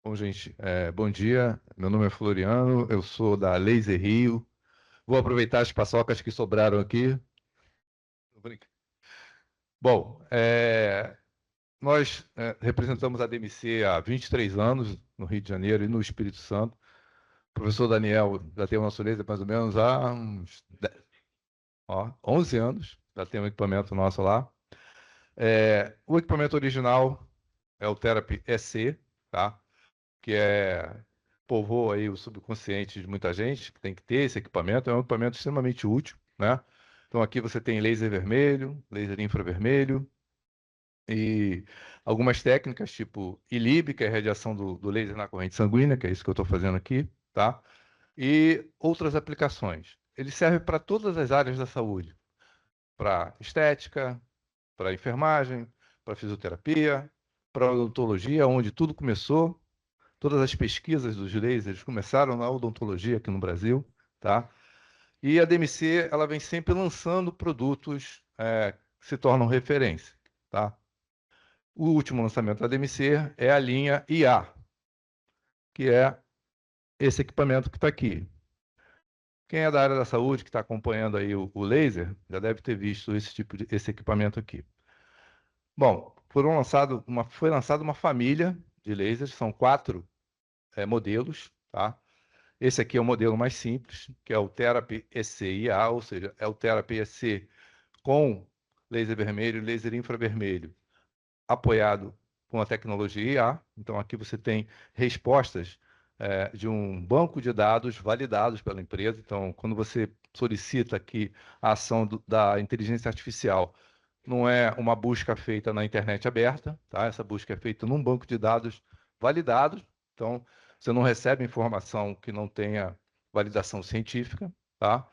Bom, gente, bom dia. Meu nome é Floriano, eu sou da Laser Rio. Vou aproveitar as paçocas que sobraram aqui. Tô brincando. Bom, nós representamos a DMC há 23 anos no Rio de Janeiro e no Espírito Santo. O professor Daniel já tem o nosso laser mais ou menos há uns 11 anos, já tem um equipamento nosso lá. O equipamento original é o Therapy EC, tá? Que povoa aí o subconsciente de muita gente, que tem que ter esse equipamento, é um equipamento extremamente útil, né? Então aqui você tem laser vermelho, laser infravermelho e algumas técnicas, tipo ILIB, que é a radiação do laser na corrente sanguínea, que é isso que eu estou fazendo aqui, tá? E outras aplicações. Ele serve para todas as áreas da saúde, para estética, para enfermagem, para fisioterapia, para odontologia, onde tudo começou. Todas as pesquisas dos lasers começaram na odontologia aqui no Brasil, tá? E a DMC, ela vem sempre lançando produtos que se tornam referência, tá? O último lançamento da DMC é a linha IA, que é esse equipamento que está aqui. Quem é da área da saúde, que está acompanhando aí o laser, já deve ter visto esse equipamento aqui. Bom, foi lançada uma família de lasers, são 4 modelos, tá? Esse aqui é o modelo mais simples, que é o Therapy EC-IA, ou seja, é o Therapy EC com laser vermelho e laser infravermelho, apoiado com a tecnologia IA. Então, aqui você tem respostas de um banco de dados validados pela empresa. Então, quando você solicita aqui a ação da inteligência artificial, não é uma busca feita na internet aberta, tá? Essa busca é feita num banco de dados validados. Então, você não recebe informação que não tenha validação científica, tá?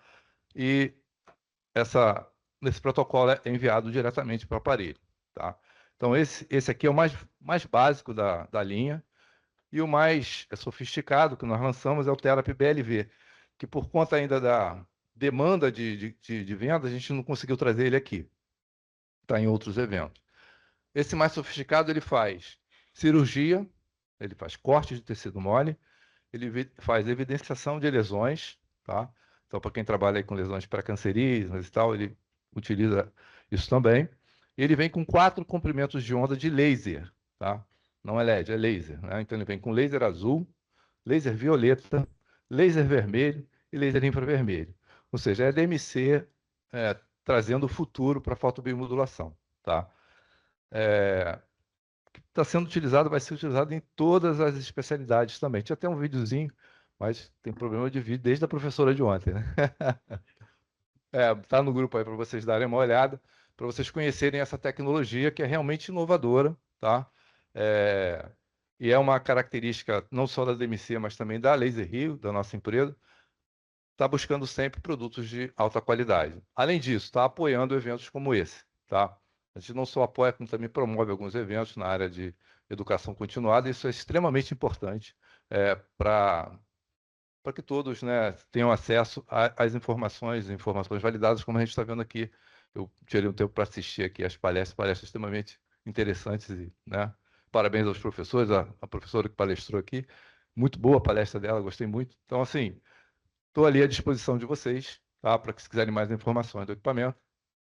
E esse protocolo é enviado diretamente para o aparelho, tá? Então, esse aqui é o mais básico da linha. E o mais sofisticado que nós lançamos é o Therapy BLV, que por conta ainda da demanda de venda, a gente não conseguiu trazer ele aqui. Está em outros eventos. Esse mais sofisticado, ele faz cirurgia, ele faz corte de tecido mole, ele faz evidenciação de lesões, tá? Então, para quem trabalha aí com lesões pré-cancerígenas e tal, ele utiliza isso também. Ele vem com 4 comprimentos de onda de laser, tá? Não é LED, é laser, né? Então, ele vem com laser azul, laser violeta, laser vermelho e laser infravermelho. Ou seja, é DMC trazendo o futuro para a fotobiomodulação, tá? Está sendo utilizado, vai ser utilizado em todas as especialidades também. Tinha até um videozinho, mas tem problema de vídeo desde a professora de ontem, né? Tá no grupo aí para vocês darem uma olhada, para vocês conhecerem essa tecnologia que é realmente inovadora, tá? É, e é uma característica não só da DMC, mas também da Laser Rio, da nossa empresa, está buscando sempre produtos de alta qualidade. Além disso, está apoiando eventos como esse, tá? A gente não só apoia, como também promove alguns eventos na área de educação continuada. Isso é extremamente importante para que todos, né, tenham acesso às informações validadas, como a gente está vendo aqui. Eu tirei um tempo para assistir aqui as palestras extremamente interessantes e, né, parabéns aos professores, a professora que palestrou aqui, muito boa a palestra dela, gostei muito. Então, assim, estou ali à disposição de vocês, tá? Para que se quiserem mais informações do equipamento.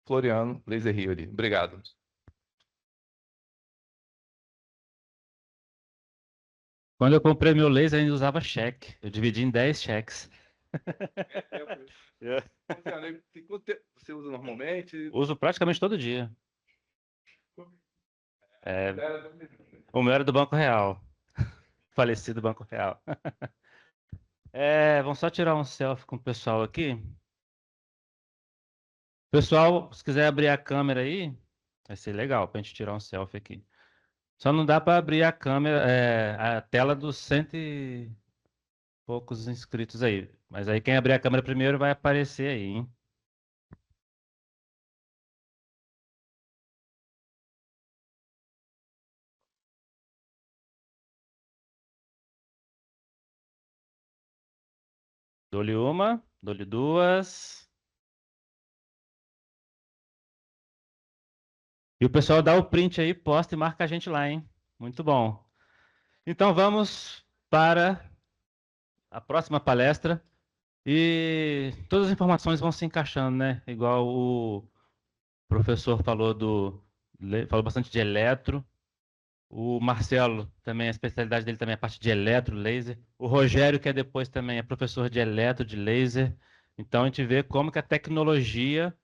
Floriano, Laser Rio ali. Obrigado. Quando eu comprei meu laser, ainda usava cheque. Eu dividi em 10 cheques. É. Você usa normalmente? Uso praticamente todo dia. É, o meu era do Banco Real. Falecido Banco Real. Vamos só tirar um selfie com o pessoal aqui. Pessoal, se quiser abrir a câmera aí, vai ser legal pra gente tirar um selfie aqui. Só não dá para abrir a câmera, a tela dos cento e poucos inscritos aí. Mas aí quem abrir a câmera primeiro vai aparecer aí, hein? Dou-lhe uma, dou-lhe duas. E o pessoal dá o print aí, posta e marca a gente lá, hein? Muito bom. Então vamos para a próxima palestra e todas as informações vão se encaixando, né? Igual o professor falou bastante de eletro. O Marcelo também, a especialidade dele também é a parte de eletro, laser. O Rogério, que é depois também é professor de eletro, de laser. Então a gente vê como que a tecnologia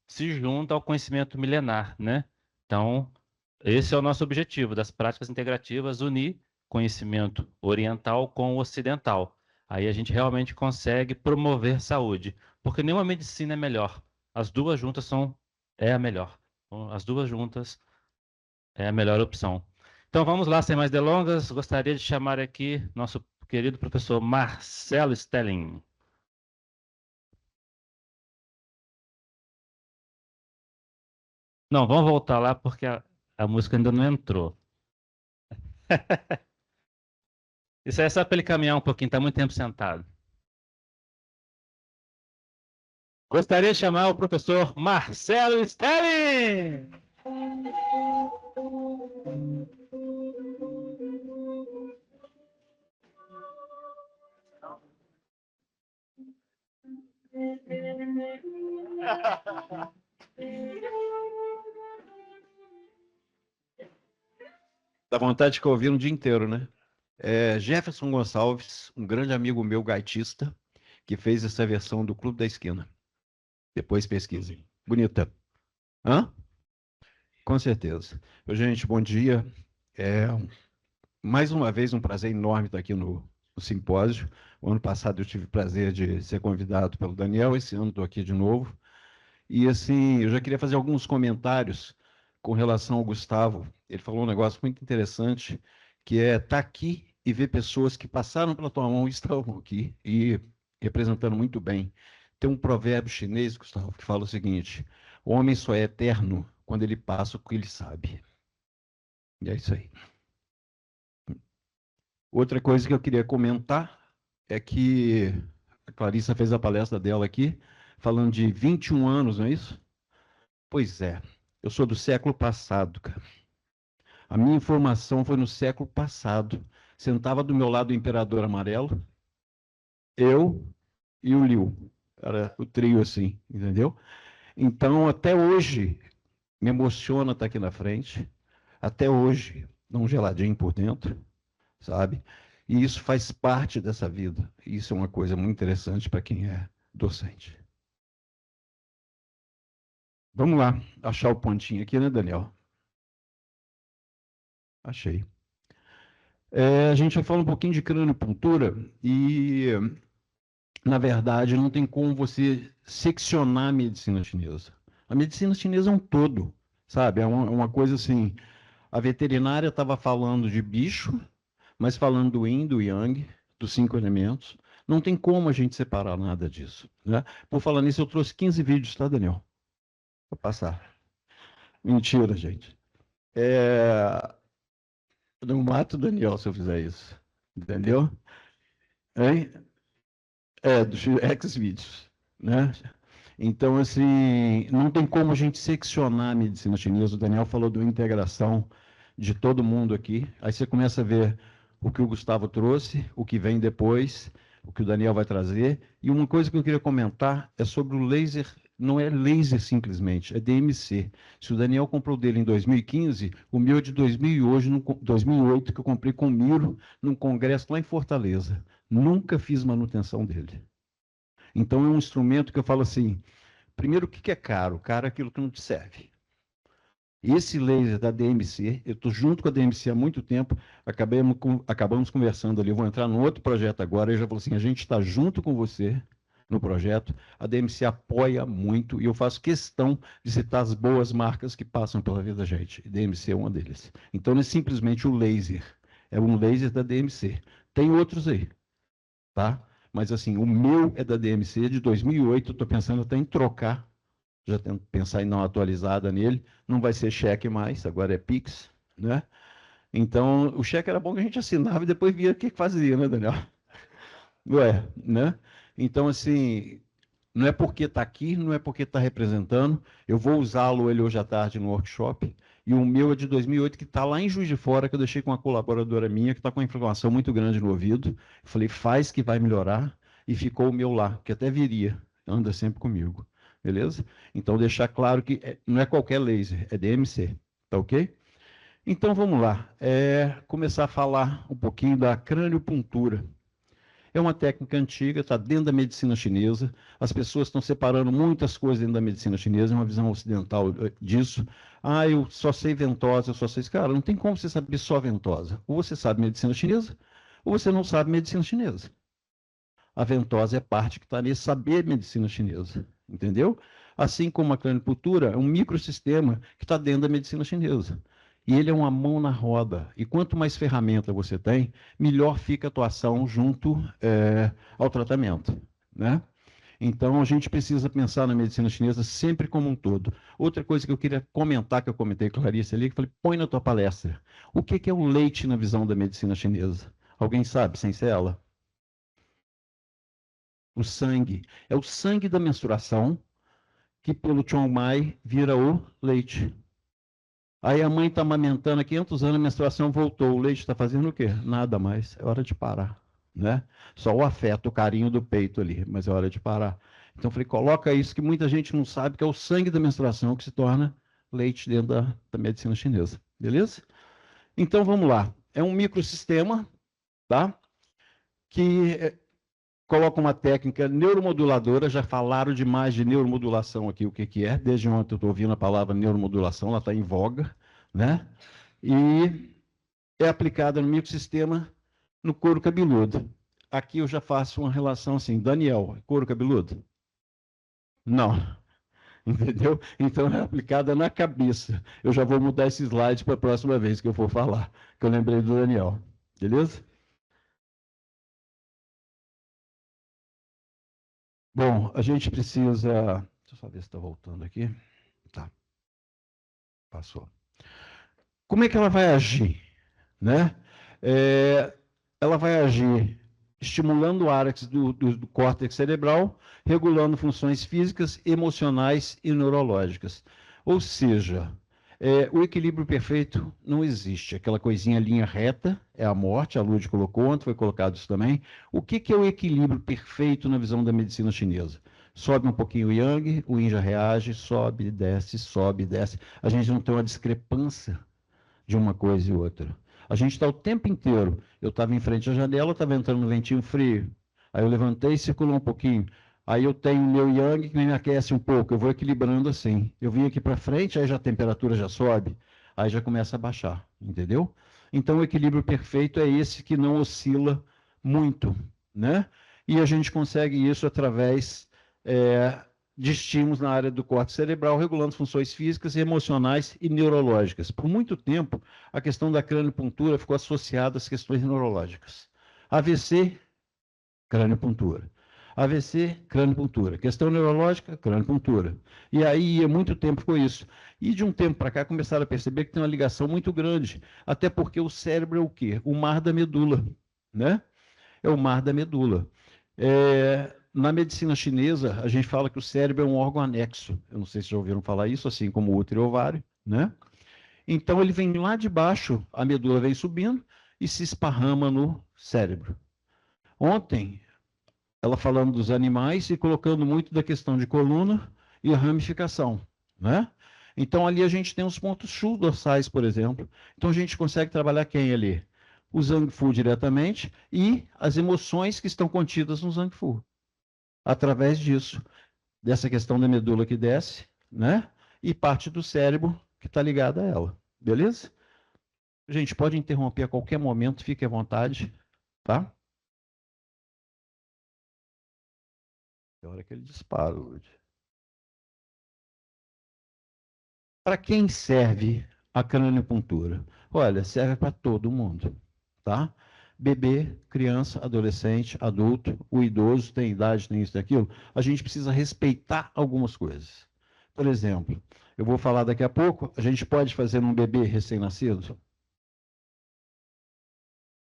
se junta ao conhecimento milenar, né? Então, esse é o nosso objetivo das práticas integrativas, unir conhecimento oriental com o ocidental. Aí a gente realmente consegue promover saúde, porque nenhuma medicina é melhor. As duas juntas é a melhor. As duas juntas é a melhor opção. Então vamos lá, sem mais delongas, gostaria de chamar aqui nosso querido professor Marcelo Stelling. Não, vamos voltar lá porque a música ainda não entrou. Isso aí é só para ele caminhar um pouquinho, está muito tempo sentado. Gostaria de chamar o professor Marcelo Stelling. Dá vontade de ficar ouvindo o dia inteiro, né? Jefferson Gonçalves, um grande amigo meu, gaitista, que fez essa versão do Clube da Esquina. Depois pesquisem. Bonita. Hã? Com certeza. Gente, bom dia. Mais uma vez, um prazer enorme estar aqui no simpósio. O ano passado eu tive o prazer de ser convidado pelo Daniel, esse ano estou aqui de novo. E assim, eu já queria fazer alguns comentários com relação ao Gustavo. Ele falou um negócio muito interessante, que é estar aqui e ver pessoas que passaram pela tua mão e estão aqui, e representando muito bem. Tem um provérbio chinês, Gustavo, que fala o seguinte: o homem só é eterno quando ele passa o que ele sabe. E é isso aí. Outra coisa que eu queria comentar é que a Clarissa fez a palestra dela aqui, falando de 21 anos, não é isso? Pois é, eu sou do século passado, cara. A minha formação foi no século passado. Sentava do meu lado o Imperador Amarelo, eu e o Liu. Era o trio assim, entendeu? Então, até hoje, me emociona estar aqui na frente. Até hoje, dá um geladinho por dentro, sabe? E isso faz parte dessa vida. Isso é uma coisa muito interessante para quem é docente. Vamos lá, achar o pontinho aqui, né, Daniel? Achei. A gente vai falar um pouquinho de crâniopuntura e, na verdade, não tem como você seccionar a medicina chinesa. A medicina chinesa é um todo, sabe? É uma coisa assim. A veterinária estava falando de bicho, mas falando do yin, do yang, dos 5 elementos. Não tem como a gente separar nada disso, né? Por falar nisso, eu trouxe 15 vídeos, tá, Daniel? Vou passar. Mentira, gente. Eu não mato o Daniel se eu fizer isso. Entendeu? Hein? Dos X-Vídeos, né? Então, assim, não tem como a gente seccionar a medicina chinesa. O Daniel falou da integração de todo mundo aqui. Aí você começa a ver o que o Gustavo trouxe, o que vem depois, o que o Daniel vai trazer. E uma coisa que eu queria comentar é sobre o laser. Não é laser simplesmente, é DMC. Se o Daniel comprou dele em 2015, o meu é de 2008, que eu comprei com o Miro, num congresso lá em Fortaleza. Nunca fiz manutenção dele. Então, é um instrumento que eu falo assim, primeiro, o que é caro? Caro é aquilo que não te serve. Esse laser da DMC, eu estou junto com a DMC há muito tempo, acabamos conversando ali, eu vou entrar num outro projeto agora, eu já falou assim, a gente está junto com você no projeto, a DMC apoia muito, e eu faço questão de citar as boas marcas que passam pela vida da gente, e DMC é uma deles. Então, não é simplesmente o laser, é um laser da DMC. Tem outros aí, tá? Mas assim, o meu é da DMC de 2008, estou pensando até em trocar, já tento pensar em dar uma atualizada nele, não vai ser cheque mais, agora é Pix, né? Então, o cheque era bom que a gente assinava e depois via o que fazia, né, Daniel? Ué, né? Então, assim, não é porque está aqui, não é porque está representando, eu vou usá-lo ele hoje à tarde no workshop, E o meu é de 2008, que está lá em Juiz de Fora, que eu deixei com uma colaboradora minha, que está com uma inflamação muito grande no ouvido. Eu falei, faz que vai melhorar. E ficou o meu lá, que até viria. Anda sempre comigo. Beleza? Então, deixar claro que não é qualquer laser, é DMC. Tá ok? Então, vamos lá. Começar a falar um pouquinho da craniopuntura. É uma técnica antiga, está dentro da medicina chinesa. As pessoas estão separando muitas coisas dentro da medicina chinesa, uma visão ocidental disso. Ah, eu só sei ventosa, eu só sei... Cara, não tem como você saber só ventosa. Ou você sabe medicina chinesa, ou você não sabe medicina chinesa. A ventosa é parte que está nesse saber medicina chinesa, entendeu? Assim como a craniopuntura é um microsistema que está dentro da medicina chinesa. E ele é uma mão na roda. E quanto mais ferramenta você tem, melhor fica a atuação junto ao tratamento, né? Então, a gente precisa pensar na medicina chinesa sempre como um todo. Outra coisa que eu queria comentar, que eu comentei com a Clarice ali, que eu falei, põe na tua palestra. O que é o leite na visão da medicina chinesa? Alguém sabe, sem ser ela? O sangue. É o sangue da menstruação que, pelo Chong Mai, vira o leite. Aí a mãe está amamentando há 500 anos, a menstruação voltou. O leite está fazendo o quê? Nada mais. É hora de parar, né? Só o afeto, o carinho do peito ali, mas é hora de parar. Então eu falei, coloca isso que muita gente não sabe, que é o sangue da menstruação que se torna leite dentro da medicina chinesa. Beleza? Então vamos lá. É um microsistema, tá? Que coloca uma técnica neuromoduladora. Já falaram demais de neuromodulação aqui, o que é. Desde ontem eu estou ouvindo a palavra neuromodulação, ela está em voga, né? E é aplicada no microsistema no couro cabeludo. Aqui eu já faço uma relação assim, Daniel, couro cabeludo? Não. Entendeu? Então é aplicada na cabeça. Eu já vou mudar esse slide para a próxima vez que eu for falar, que eu lembrei do Daniel. Beleza? Bom, a gente precisa... Deixa eu só ver se está voltando aqui. Tá. Passou. Como é que ela vai agir? Né? Ela vai agir estimulando o áreas do córtex cerebral, regulando funções físicas, emocionais e neurológicas. Ou seja, o equilíbrio perfeito não existe. Aquela coisinha linha reta é a morte, a Lud colocou, ontem foi colocado isso também. O que é o equilíbrio perfeito na visão da medicina chinesa? Sobe um pouquinho o yang, o yin já reage, sobe, desce. A gente não tem uma discrepância de uma coisa e outra. A gente está o tempo inteiro. Eu estava em frente à janela, estava entrando no ventinho frio. Aí eu levantei e circulou um pouquinho. Aí eu tenho o meu yang que me aquece um pouco. Eu vou equilibrando assim. Eu vim aqui para frente, aí já a temperatura já sobe. Aí já começa a baixar, entendeu? Então o equilíbrio perfeito é esse que não oscila muito, né? E a gente consegue isso através de estímulos na área do córtex cerebral, regulando funções físicas, emocionais e neurológicas. Por muito tempo, a questão da craniopuntura ficou associada às questões neurológicas. AVC, craniopuntura. AVC, craniopuntura. Questão neurológica, craniopuntura. E aí, há muito tempo ficou isso. E de um tempo para cá, começaram a perceber que tem uma ligação muito grande, até porque o cérebro é o quê? O mar da medula, né? É o mar da medula. Na medicina chinesa, a gente fala que o cérebro é um órgão anexo. Eu não sei se já ouviram falar isso, assim como o útero e o ovário, né? Então, ele vem lá de baixo, a medula vem subindo e se esparrama no cérebro. Ontem, ela falando dos animais e colocando muito da questão de coluna e ramificação, né? Então, ali a gente tem os pontos Shu dorsais, por exemplo. Então, a gente consegue trabalhar quem ali? O Zhang Fu diretamente e as emoções que estão contidas no Zhang Fu. Através disso, dessa questão da medula que desce, né? E parte do cérebro que está ligada a ela. Beleza? Gente, pode interromper a qualquer momento, fique à vontade, tá? É hora que ele dispara, Lud. Para quem serve a craniopuntura? Olha, serve para todo mundo, tá? Bebê, criança, adolescente, adulto, o idoso, tem idade, tem isso, tem aquilo. A gente precisa respeitar algumas coisas. Por exemplo, eu vou falar daqui a pouco, a gente pode fazer num bebê recém-nascido?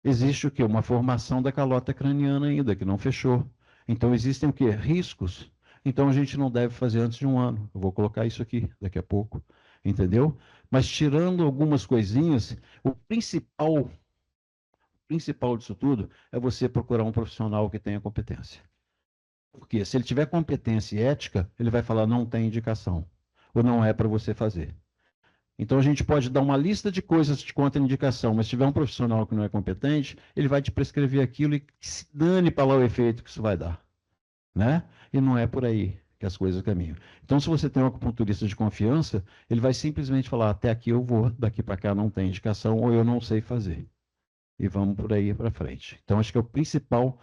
Existe o quê? Uma formação da calota craniana ainda, que não fechou. Então, existem o quê? Riscos. Então, a gente não deve fazer antes de 1 ano. Eu vou colocar isso aqui daqui a pouco. entendeu? Mas tirando algumas coisinhas, o principal disso tudo é você procurar um profissional que tenha competência. Porque se ele tiver competência e ética, ele vai falar não tem indicação, ou não é para você fazer. Então a gente pode dar uma lista de coisas de contraindicação, mas se tiver um profissional que não é competente, ele vai te prescrever aquilo e se dane para lá o efeito que isso vai dar, né? E não é por aí que as coisas caminham. Então, se você tem um acupunturista de confiança, ele vai simplesmente falar, até aqui eu vou, daqui para cá não tem indicação, ou eu não sei fazer. E vamos por aí para frente. Então, acho que é o principal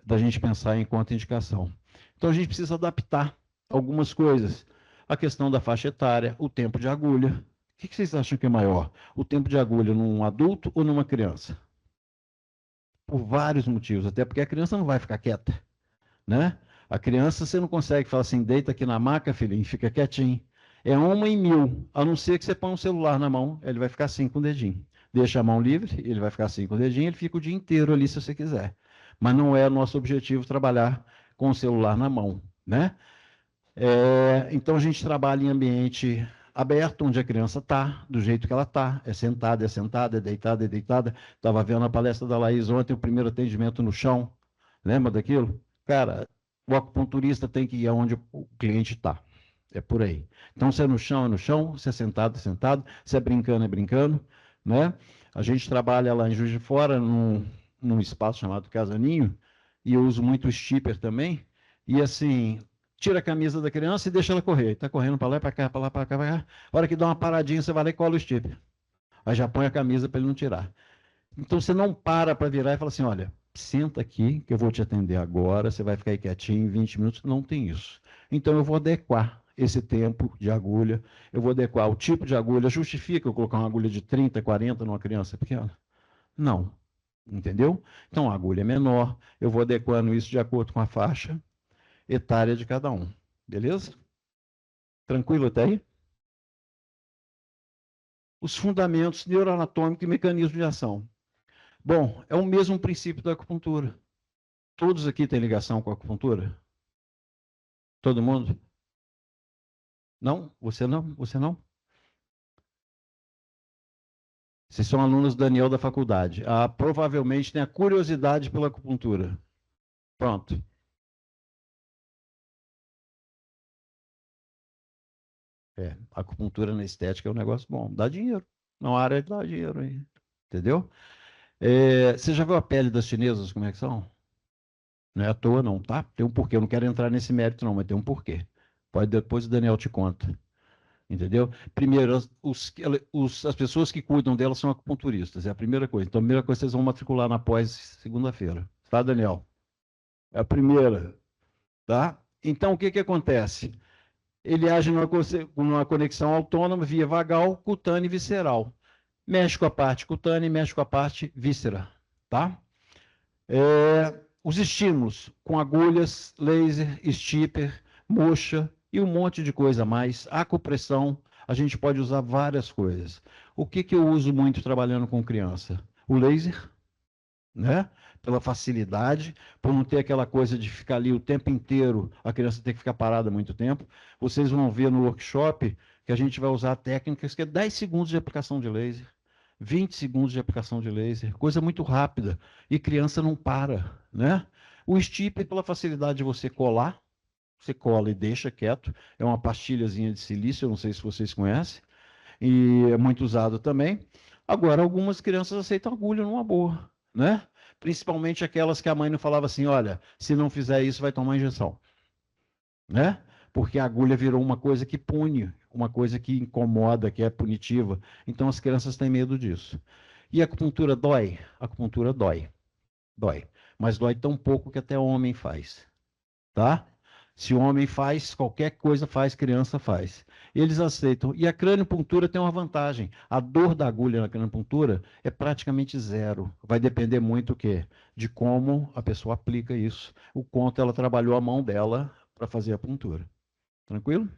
da gente pensar em contraindicação. Então, a gente precisa adaptar algumas coisas. A questão da faixa etária, o tempo de agulha. O que vocês acham que é maior? O tempo de agulha num adulto ou numa criança? Por vários motivos, até porque a criança não vai ficar quieta, né? A criança, você não consegue falar assim, deita aqui na maca, filhinho, fica quietinho. É 1 em 1000, a não ser que você ponha um celular na mão, ele vai ficar assim com o dedinho. Deixa a mão livre, ele vai ficar assim com o dedinho, ele fica o dia inteiro ali se você quiser. Mas não é nosso objetivo trabalhar com o celular na mão, né? Então a gente trabalha em ambiente aberto, onde a criança está, do jeito que ela está, é sentada, é deitada, é deitada. Estava vendo a palestra da Laís ontem, o primeiro atendimento no chão, lembra daquilo? Cara, o acupunturista tem que ir aonde o cliente está, é por aí. Então, se é no chão, se é sentado, se é brincando, né? A gente trabalha lá em Juiz de Fora, num espaço chamado Casa Ninho, e eu uso muito o stipper também, e assim, tira a camisa da criança e deixa ela correr. Está correndo para lá, para cá, para lá, para cá, para cá. A hora que dá uma paradinha, você vai lá e cola o stipper. Aí já põe a camisa para ele não tirar. Então você não para virar e fala assim, olha, senta aqui que eu vou te atender agora, você vai ficar aí quietinho, 20 minutos. Não tem isso. Então eu vou adequar esse tempo de agulha, eu vou adequar o tipo de agulha. Justifica eu colocar uma agulha de 30, 40 numa criança pequena? Não. Entendeu? Então a agulha é menor, eu vou adequando isso de acordo com a faixa etária de cada um. Beleza? Tranquilo até aí? Os fundamentos neuroanatômicos e mecanismos de ação. Bom, é o mesmo princípio da acupuntura. Todos aqui têm ligação com a acupuntura? Todo mundo? Não? Você não? Você não? Vocês são alunos do Daniel da faculdade. Provavelmente tem a curiosidade pela acupuntura. Pronto. A acupuntura na estética é um negócio bom. Dá dinheiro. Na área dá dinheiro aí. Entendeu? Você já viu a pele das chinesas, como é que são? Não é à toa, não, tá? Tem um porquê. Eu não quero entrar nesse mérito, não, mas tem um porquê. Pode depois o Daniel te conta. Entendeu? Primeiro, as pessoas que cuidam delas são acupunturistas, é a primeira coisa. Então, a primeira coisa, vocês vão matricular na pós segunda-feira. Tá, Daniel? É a primeira. Tá? Então, o que que acontece? Ele age numa conexão autônoma via vagal, cutânea e visceral. Mexe com a parte cutânea e mexe com a parte víscera. Tá? Os estímulos com agulhas, laser, stipper, moxa e um monte de coisa a mais. Acupressão, a gente pode usar várias coisas. O que eu uso muito trabalhando com criança? O laser, né? Pela facilidade, por não ter aquela coisa de ficar ali o tempo inteiro, a criança tem que ficar parada muito tempo. Vocês vão ver no workshop que a gente vai usar técnicas que é 10 segundos de aplicação de laser. 20 segundos de aplicação de laser, coisa muito rápida, e criança não para, né? O stipper, pela facilidade de você colar, você cola e deixa quieto, é uma pastilhazinha de silício, eu não sei se vocês conhecem, e é muito usado também. Agora, algumas crianças aceitam agulha numa boa, né? Principalmente aquelas que a mãe não falava assim, olha, se não fizer isso, vai tomar injeção, né? Porque a agulha virou uma coisa que pune, uma coisa que incomoda, que é punitiva. Então as crianças têm medo disso. E a acupuntura dói? A acupuntura dói. Dói. Mas dói tão pouco que até homem faz. Tá? Se o homem faz, qualquer coisa faz, criança faz. Eles aceitam. E a craniopuntura tem uma vantagem. A dor da agulha na craniopuntura é praticamente zero. Vai depender muito o quê? De como a pessoa aplica isso. O quanto ela trabalhou a mão dela para fazer a puntura. Tranquilo?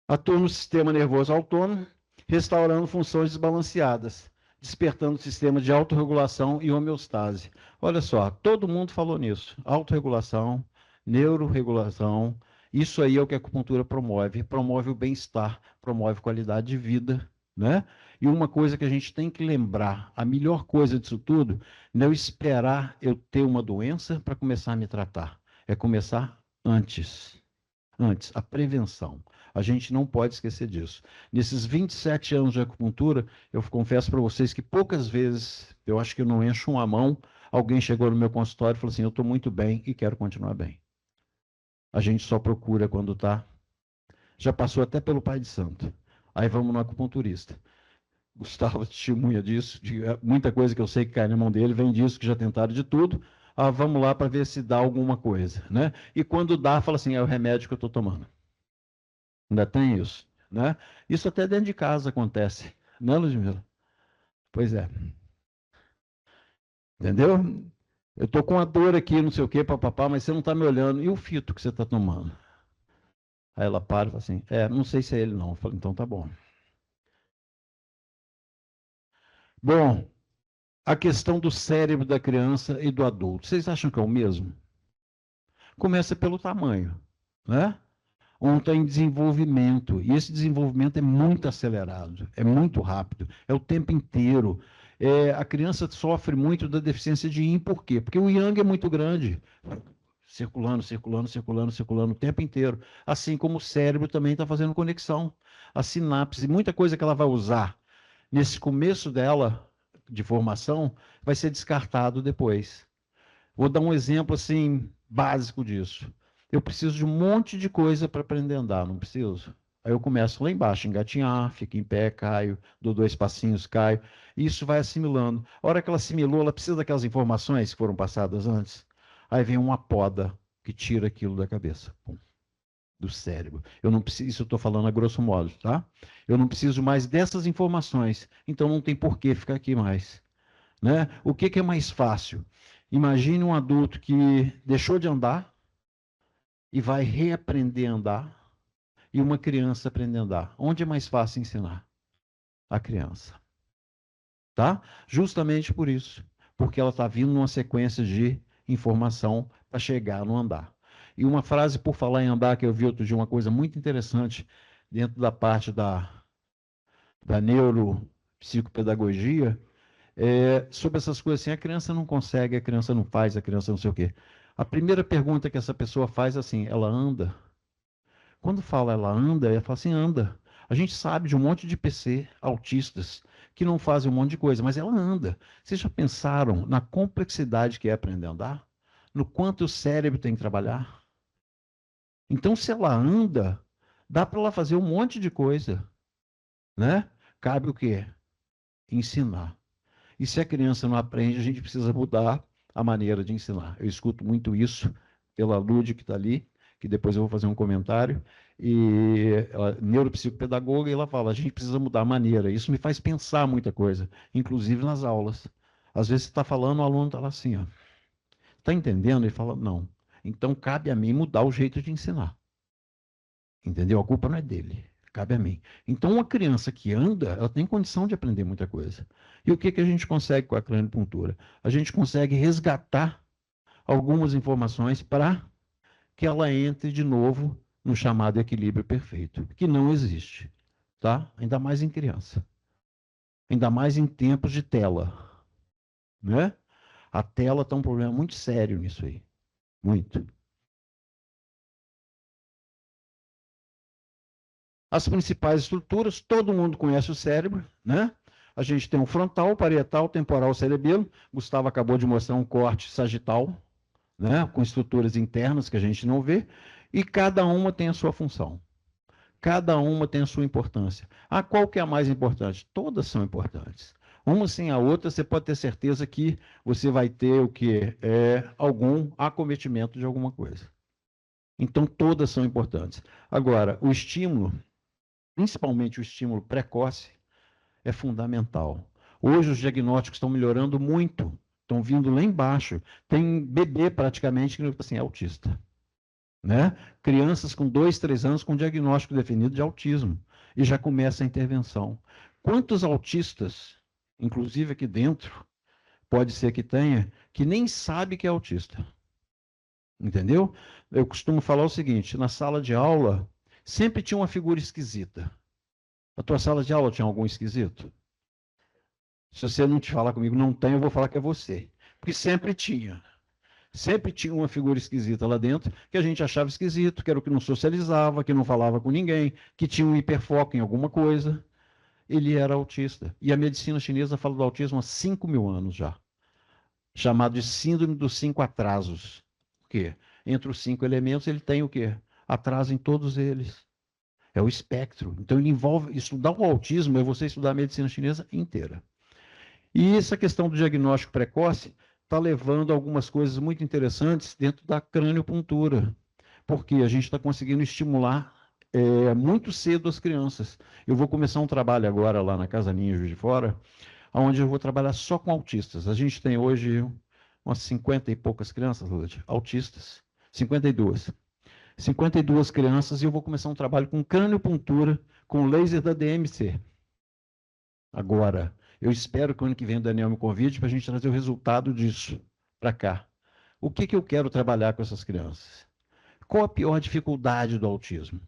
Atua no sistema nervoso autônomo, restaurando funções desbalanceadas, despertando o sistema de autorregulação e homeostase. Olha só, todo mundo falou nisso. Autorregulação, neuroregulação Isso aí é o que a acupuntura promove. Promove o bem-estar, promove qualidade de vida, né? E uma coisa que a gente tem que lembrar, a melhor coisa disso tudo, não é eu esperar eu ter uma doença para começar a me tratar. É começar antes. Antes, a prevenção. A gente não pode esquecer disso. Nesses 27 anos de acupuntura, eu confesso para vocês que poucas vezes, eu acho que eu não encho uma mão, alguém chegou no meu consultório e falou assim, eu estou muito bem e quero continuar bem. A gente só procura quando está. Já passou até pelo pai de santo. Aí vamos no acupunturista. Gustavo testemunha disso, de muita coisa que eu sei que cai na mão dele, vem disso, que já tentaram de tudo. Ah, vamos lá para ver se dá alguma coisa, né? E quando dá, fala assim, é o remédio que eu estou tomando. Ainda tem isso, né? Isso até dentro de casa acontece, né, Ludmila? Pois é. Entendeu? Eu estou com uma dor aqui, não sei o quê, papapá, mas você não está me olhando. E o fito que você está tomando? Aí ela para e fala assim, não sei se é ele não. Eu falo, então tá bom. Bom, a questão do cérebro da criança e do adulto. Vocês acham que é o mesmo? Começa pelo tamanho, né? Um está em desenvolvimento, e esse desenvolvimento é muito acelerado, é muito rápido, é o tempo inteiro. A criança sofre muito da deficiência de Yin, por quê? Porque o Yang é muito grande, circulando, circulando, circulando, circulando o tempo inteiro. Assim como o cérebro também está fazendo conexão. A sinapse, muita coisa que ela vai usar nesse começo dela, de formação, vai ser descartado depois. Vou dar um exemplo assim básico disso. Eu preciso de um monte de coisa para aprender a andar, não preciso? Aí eu começo lá embaixo, engatinhar, fico em pé, caio, dou 2 passinhos, caio. E isso vai assimilando. A hora que ela assimilou, ela precisa daquelas informações que foram passadas antes. Aí vem uma poda que tira aquilo da cabeça, pum, do cérebro. Eu não preciso, isso eu estou falando a grosso modo, tá? Eu não preciso mais dessas informações, então não tem por que ficar aqui mais. Né? O que é mais fácil? Imagine um adulto que deixou de andar e vai reaprender a andar, e uma criança aprender a andar. Onde é mais fácil ensinar? A criança. Tá? Justamente por isso. Porque ela está vindo numa sequência de informação para chegar no andar. E uma frase, por falar em andar, que eu vi outro dia, uma coisa muito interessante, dentro da parte da neuropsicopedagogia, sobre essas coisas assim, a criança não consegue, a criança não faz, a criança não sei o quê. A primeira pergunta que essa pessoa faz é assim, ela anda? Quando fala ela anda, ela fala assim, anda. A gente sabe de um monte de PC, autistas, que não fazem um monte de coisa, mas ela anda. Vocês já pensaram na complexidade que é aprender a andar? No quanto o cérebro tem que trabalhar? Então, se ela anda, dá para ela fazer um monte de coisa, né? Cabe o quê? Ensinar. E se a criança não aprende, a gente precisa mudar a maneira de ensinar. Eu escuto muito isso pela Lud, que está ali, que depois eu vou fazer um comentário, e ela, neuropsicopedagoga, e ela fala, a gente precisa mudar a maneira. Isso me faz pensar muita coisa, inclusive nas aulas. Às vezes você está falando, o aluno está lá assim, ó. Está entendendo? Ele fala, não. Então cabe a mim mudar o jeito de ensinar. Entendeu? A culpa não é dele, cabe a mim. Então, uma criança que anda, ela tem condição de aprender muita coisa. E o que a gente consegue com a crâniopuntura? A gente consegue resgatar algumas informações para que ela entre de novo no chamado equilíbrio perfeito, que não existe, tá? Ainda mais em criança. Ainda mais em tempos de tela, né? A tela está um problema muito sério nisso aí. Muito. As principais estruturas, todo mundo conhece o cérebro, né? A gente tem o frontal, parietal, temporal, cerebelo. Gustavo acabou de mostrar um corte sagital, né? Com estruturas internas que a gente não vê. E cada uma tem a sua função. Cada uma tem a sua importância. Ah, qual que é a mais importante? Todas são importantes. Uma sem a outra, você pode ter certeza que você vai ter o quê? Algum acometimento de alguma coisa. Então, todas são importantes. Agora, o estímulo, principalmente o estímulo precoce, é fundamental. Hoje os diagnósticos estão melhorando muito, estão vindo lá embaixo. Tem bebê praticamente que assim, é autista. Né? Crianças com 2, 3 anos com diagnóstico definido de autismo. E já começa a intervenção. Quantos autistas, inclusive aqui dentro, pode ser que tenha, que nem sabe que é autista? Entendeu? Eu costumo falar o seguinte, na sala de aula, sempre tinha uma figura esquisita. A tua sala de aula tinha algum esquisito? Se você não te falar comigo, não tem, eu vou falar que é você. Porque sempre tinha. Sempre tinha uma figura esquisita lá dentro, que a gente achava esquisito, que era o que não socializava, que não falava com ninguém, que tinha um hiperfoco em alguma coisa. Ele era autista. E a medicina chinesa fala do autismo há 5.000 anos já. Chamado de síndrome dos 5 atrasos. Por quê? Entre os 5 elementos, ele tem o quê? Atraso em todos eles. É o espectro. Então, ele envolve... Estudar o autismo é você estudar a medicina chinesa inteira. E essa questão do diagnóstico precoce está levando a algumas coisas muito interessantes dentro da craniopuntura, porque a gente está conseguindo estimular muito cedo as crianças. Eu vou começar um trabalho agora lá na Casa Ninha, Juiz de Fora, onde eu vou trabalhar só com autistas. A gente tem hoje umas 50 e poucas crianças, Lúcia, autistas, 52. 52 crianças e eu vou começar um trabalho com craniopuntura, com laser da DMC. Agora, eu espero que o ano que vem o Daniel me convide para a gente trazer o resultado disso para cá. O que eu quero trabalhar com essas crianças? Qual a pior dificuldade do autismo?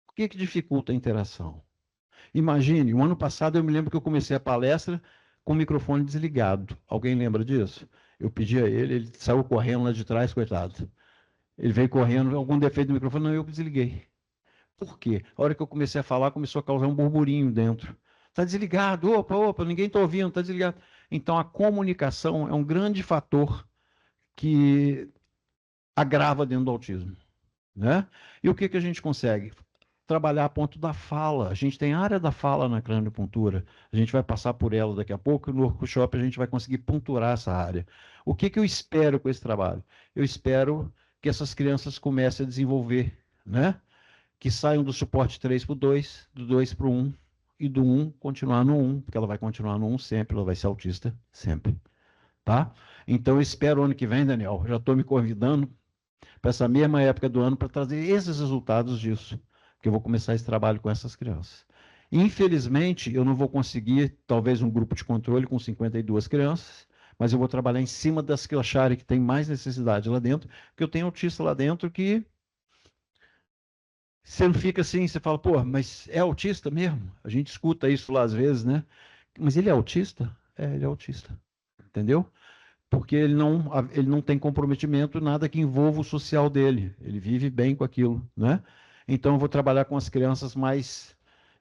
O que dificulta a interação? Imagine, o ano passado eu me lembro que eu comecei a palestra com o microfone desligado. Alguém lembra disso? Eu pedi a ele, ele saiu correndo lá de trás, coitado. Ele veio correndo, algum defeito do microfone, não, eu desliguei. Por quê? A hora que eu comecei a falar, começou a causar um burburinho dentro. Está desligado, opa, ninguém está ouvindo, está desligado. Então, a comunicação é um grande fator que agrava dentro do autismo. Né? E o que a gente consegue? Trabalhar a ponto da fala. A gente tem área da fala na craniopuntura. A gente vai passar por ela daqui a pouco e no workshop a gente vai conseguir punturar essa área. O que eu espero com esse trabalho? Eu espero que essas crianças comecem a desenvolver, né? Que saiam do suporte 3 para o 2, do 2 para o 1, e do 1 continuar no 1, porque ela vai continuar no 1 sempre, ela vai ser autista sempre. Tá? Então, eu espero o ano que vem, Daniel, já estou me convidando para essa mesma época do ano para trazer esses resultados disso, porque eu vou começar esse trabalho com essas crianças. Infelizmente, eu não vou conseguir, talvez, um grupo de controle com 52 crianças, mas eu vou trabalhar em cima das que eu acharem que tem mais necessidade lá dentro, porque eu tenho autista lá dentro que você não fica assim, você fala, pô, mas é autista mesmo? A gente escuta isso lá às vezes, né? Mas ele é autista? É, ele é autista. Entendeu? Porque ele não tem comprometimento, nada que envolva o social dele. Ele vive bem com aquilo, né? Então, eu vou trabalhar com as crianças mais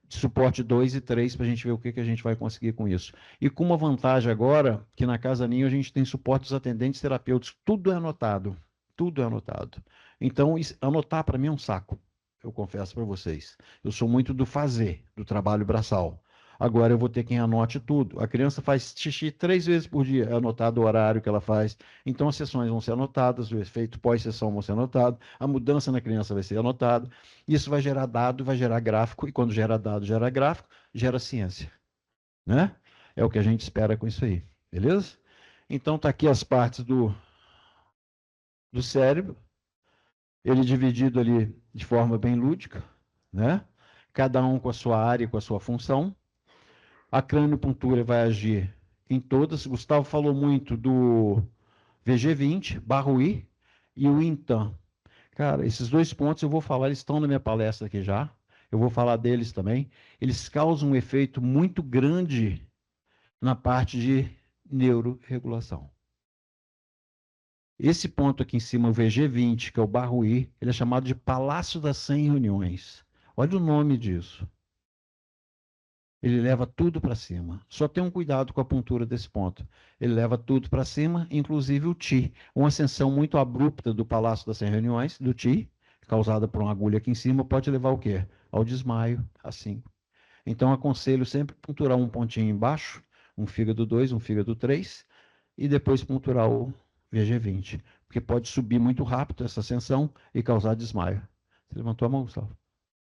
de suporte 2 e 3 para a gente ver o que a gente vai conseguir com isso. E com uma vantagem agora, que na Casa Ninho a gente tem suporte dos atendentes terapêuticos, tudo é anotado. Tudo é anotado. Então, anotar para mim é um saco. Eu confesso para vocês. Eu sou muito do fazer, do trabalho braçal. Agora eu vou ter quem anote tudo. A criança faz xixi 3 vezes por dia, é anotado o horário que ela faz. Então as sessões vão ser anotadas, o efeito pós-sessão vão ser anotado, a mudança na criança vai ser anotada. Isso vai gerar dado, vai gerar gráfico, e quando gera dado, gera gráfico, gera ciência. Né? É o que a gente espera com isso aí. Beleza? Então tá aqui as partes do cérebro. Ele dividido ali de forma bem lúdica, né? Cada um com a sua área e com a sua função. A craniopuntura vai agir em todas. Gustavo falou muito do VG20, Barruí e o Intan. Cara, esses 2 pontos eu vou falar, eles estão na minha palestra aqui já. Eu vou falar deles também. Eles causam um efeito muito grande na parte de neuroregulação. Esse ponto aqui em cima, o VG20, que é o Barruí, ele é chamado de Palácio das 100 Reuniões. Olha o nome disso. Ele leva tudo para cima. Só tem um cuidado com a puntura desse ponto. Ele leva tudo para cima, inclusive o Ti. Uma ascensão muito abrupta do Palácio das 100 Reuniões, do Ti, causada por uma agulha aqui em cima, pode levar ao quê? Ao desmaio, assim. Então, aconselho sempre punturar um pontinho embaixo, um fígado 2, um fígado 3, e depois punturar o VG20, porque pode subir muito rápido essa ascensão e causar desmaio. Você levantou a mão, Gustavo?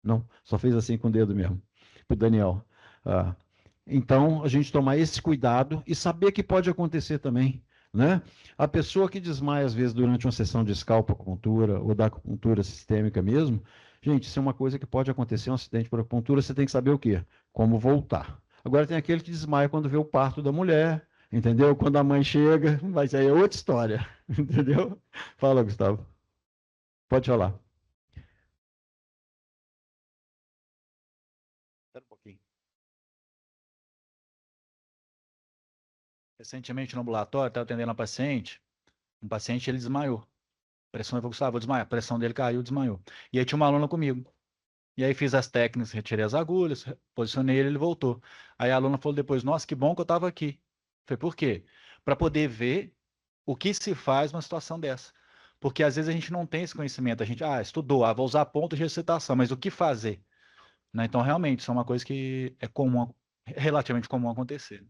Não, só fez assim com o dedo mesmo, para o Daniel. Então, a gente tomar esse cuidado e saber que pode acontecer também. Né? A pessoa que desmaia, às vezes, durante uma sessão de escalpo-acupuntura ou da acupuntura sistêmica mesmo, gente, isso é uma coisa que pode acontecer, um acidente por acupuntura, você tem que saber o quê? Como voltar. Agora, tem aquele que desmaia quando vê o parto da mulher, Entendeu? Quando a mãe chega, vai ser outra história. Entendeu? Fala, Gustavo. Pode falar. Espera um pouquinho. Recentemente no ambulatório, estava atendendo uma paciente. Um paciente, ele desmaiou. A pressão, eu falei, Gustavo, vou desmaiar. A pressão dele caiu, desmaiou. E aí tinha uma aluna comigo. E aí fiz as técnicas, retirei as agulhas, posicionei ele voltou. Aí a aluna falou depois, nossa, que bom que eu estava aqui. Falei, por quê? Para poder ver o que se faz numa situação dessa. Porque às vezes a gente não tem esse conhecimento. A gente, estudou, vou usar ponto de recitação, mas o que fazer? Né? Então, realmente, isso é uma coisa que é comum, relativamente comum acontecer.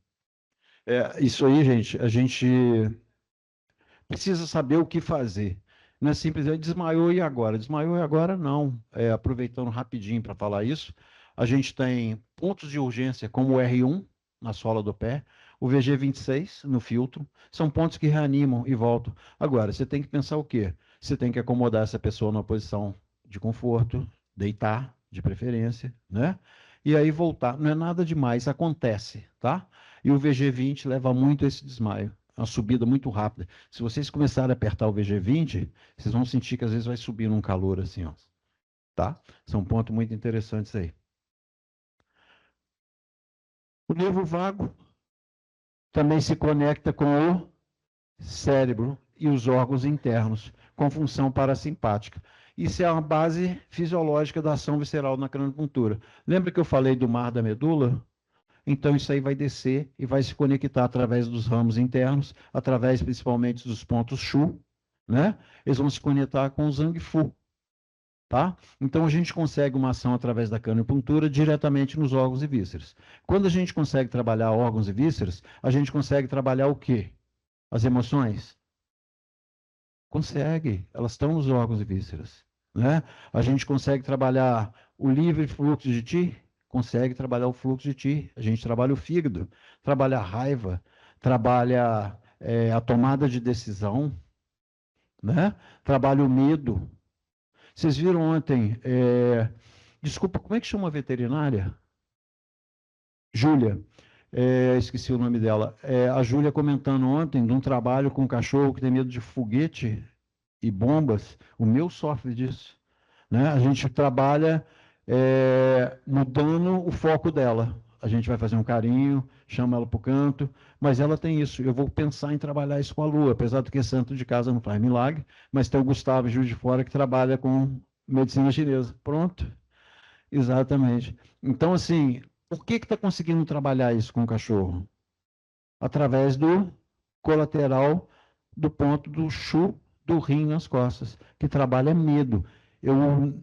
Isso aí, gente, a gente precisa saber o que fazer. Não é simplesmente desmaiou e agora? Desmaiou e agora não. Aproveitando rapidinho para falar isso, a gente tem pontos de urgência como o R1 na sola do pé, o VG26 no filtro, são pontos que reanimam e voltam. Agora, você tem que pensar o quê? Você tem que acomodar essa pessoa numa posição de conforto, deitar, de preferência, né? E aí voltar. Não é nada demais, acontece, tá? E o VG20 leva muito a esse desmaio. Uma subida muito rápida. Se vocês começarem a apertar o VG20, vocês vão sentir que às vezes vai subir num calor assim, ó. Tá? São pontos muito interessantes aí. O nervo vago também se conecta com o cérebro e os órgãos internos, com função parasimpática. Isso é uma base fisiológica da ação visceral na crâniopuntura. Lembra que eu falei do mar da medula? Então, isso aí vai descer e vai se conectar através dos ramos internos, através principalmente dos pontos Shu, né? Eles vão se conectar com o Zangfu, tá? Então, a gente consegue uma ação através da crâniopuntura diretamente nos órgãos e vísceras. Quando a gente consegue trabalhar órgãos e vísceras, a gente consegue trabalhar o quê? As emoções? Consegue, elas estão nos órgãos e vísceras, né? A gente consegue trabalhar o livre fluxo de Qi? Consegue trabalhar o fluxo de Qi. A gente trabalha o fígado, trabalha a raiva, trabalha a tomada de decisão, né? Trabalha o medo. Vocês viram ontem, desculpa, como é que chama a veterinária? Júlia. Esqueci o nome dela. A Júlia comentando ontem de um trabalho com um cachorro que tem medo de foguete e bombas. O meu sofre disso, né? A gente trabalha mudando o foco dela. A gente vai fazer um carinho, chama ela para o canto, mas ela tem isso. Eu vou pensar em trabalhar isso com a Lua, apesar do que santo de casa não faz milagre, mas tem o Gustavo Juiz de Fora que trabalha com medicina chinesa. Pronto. Exatamente. Então, assim, por que está conseguindo trabalhar isso com o cachorro? Através do colateral do ponto do Shu do rim nas costas, que trabalha medo. Eu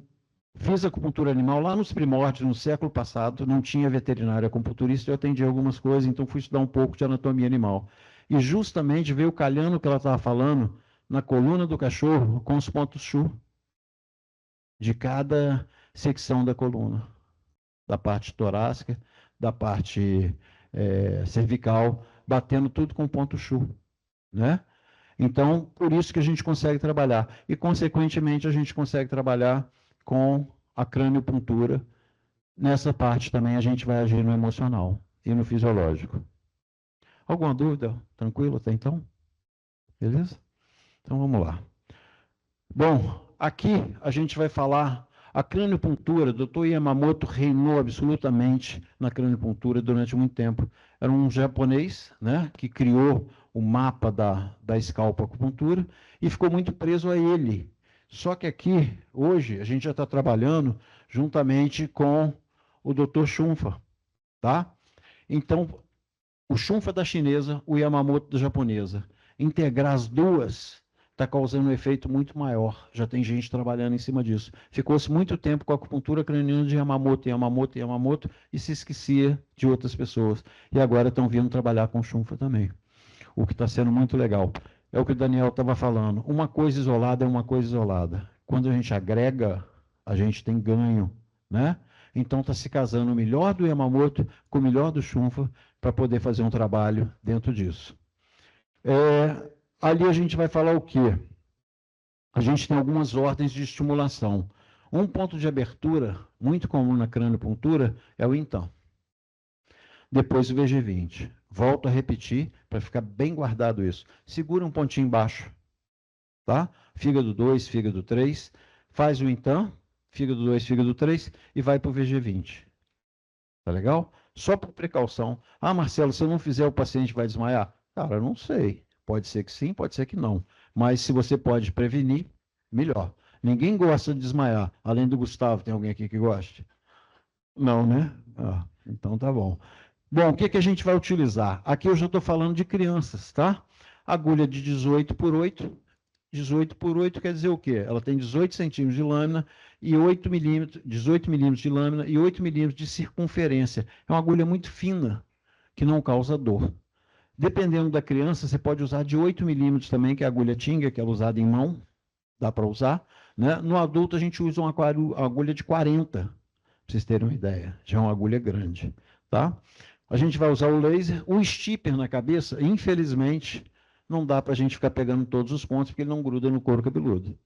fiz acupuntura animal lá nos primórdios, no século passado, não tinha veterinário acupunturista, eu atendi algumas coisas, então fui estudar um pouco de anatomia animal. E justamente veio calhando o que ela estava falando na coluna do cachorro com os pontos Shu de cada secção da coluna, da parte torácica, da parte cervical, batendo tudo com ponto Shu, né? Então, por isso que a gente consegue trabalhar. E, consequentemente, a gente consegue trabalhar com a craniopuntura. Nessa parte também a gente vai agir no emocional e no fisiológico. Alguma dúvida? Tranquilo até então? Beleza? Então, vamos lá. Bom, aqui a gente vai falar a craniopuntura. O Dr. Yamamoto reinou absolutamente na craniopuntura durante muito tempo. Era um japonês, né, que criou o mapa da escalpa acupuntura e ficou muito preso a ele. Só que aqui, hoje, a gente já está trabalhando juntamente com o Dr. Shunfa, tá? Então, o Shunfa da chinesa, o Yamamoto da japonesa. Integrar as duas está causando um efeito muito maior. Já tem gente trabalhando em cima disso. Ficou-se muito tempo com a acupuntura craniana de Yamamoto, e se esquecia de outras pessoas. E agora estão vindo trabalhar com Shunfa também. O que está sendo muito legal. É o que o Daniel estava falando. Uma coisa isolada é uma coisa isolada. Quando a gente agrega, a gente tem ganho, né? Então está se casando o melhor do Yamamoto com o melhor do Shunfa para poder fazer um trabalho dentro disso. Ali a gente vai falar o quê? A gente tem algumas ordens de estimulação. Um ponto de abertura, muito comum na craniopuntura, é o então. Depois o VG20. Volto a repetir, para ficar bem guardado isso. Segura um pontinho embaixo, tá? Fígado 2, fígado 3, faz o então, fígado 2, fígado 3 e vai para o VG20. Tá legal? Só por precaução. Ah, Marcelo, se eu não fizer, o paciente vai desmaiar? Cara, eu não sei. Pode ser que sim, pode ser que não. Mas se você pode prevenir, melhor. Ninguém gosta de desmaiar. Além do Gustavo, tem alguém aqui que goste? Não, né? Ah, então tá bom. Bom, o que a gente vai utilizar? Aqui eu já estou falando de crianças, tá? Agulha de 18 por 8. 18 por 8 quer dizer o quê? Ela tem 18 centímetros de lâmina e 8 milímetros, 18 milímetros de lâmina e 8 milímetros de circunferência. É uma agulha muito fina, que não causa dor. Dependendo da criança, você pode usar de 8 milímetros também, que é a agulha Tinga, que é usada em mão, dá para usar. Né? No adulto, a gente usa uma agulha de 40, para vocês terem uma ideia. Já é uma agulha grande. Tá? A gente vai usar o laser, o stipper na cabeça, infelizmente, não dá para a gente ficar pegando todos os pontos, porque ele não gruda no couro cabeludo.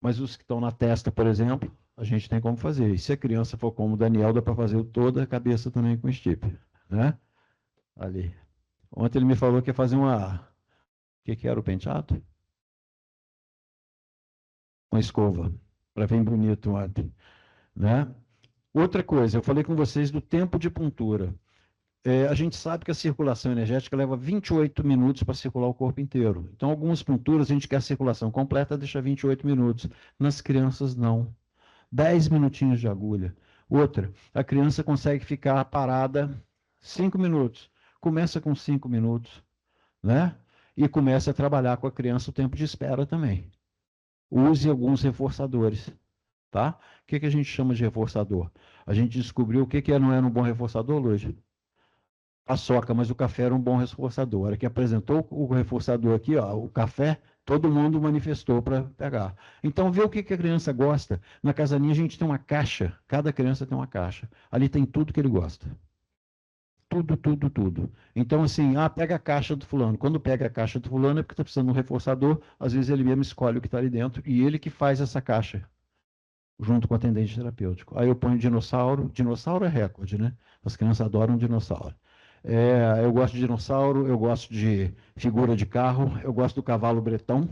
Mas os que estão na testa, por exemplo, a gente tem como fazer. E se a criança for como o Daniel, dá para fazer toda a cabeça também com stipper. Né? Ali. Ontem ele me falou que ia fazer uma... O que era o penteado? Uma escova. Para vir bonito ontem. Né? Outra coisa, eu falei com vocês do tempo de puntura. A gente sabe que a circulação energética leva 28 minutos para circular o corpo inteiro. Então, algumas punturas a gente quer a circulação completa, deixa 28 minutos. Nas crianças, não. 10 minutinhos de agulha. Outra, a criança consegue ficar parada 5 minutos. Começa com 5 minutos, né? E começa a trabalhar com a criança o tempo de espera também. Use alguns reforçadores, tá? O que a gente chama de reforçador? A gente descobriu o que não era um bom reforçador, Luiz? Paçoca, mas o café era um bom reforçador. A hora que apresentou o reforçador aqui, ó, o café, todo mundo manifestou para pegar. Então, vê o que a criança gosta. Na Casaninha a gente tem uma caixa, cada criança tem uma caixa. Ali tem tudo que ele gosta. Tudo, tudo, tudo. Então, assim, pega a caixa do fulano. Quando pega a caixa do fulano é porque está precisando de um reforçador, às vezes ele mesmo escolhe o que está ali dentro e ele que faz essa caixa, junto com o atendente terapêutico. Aí eu ponho dinossauro. Dinossauro é recorde, né? As crianças adoram dinossauro. Eu gosto de dinossauro, eu gosto de figura de carro, eu gosto do cavalo bretão.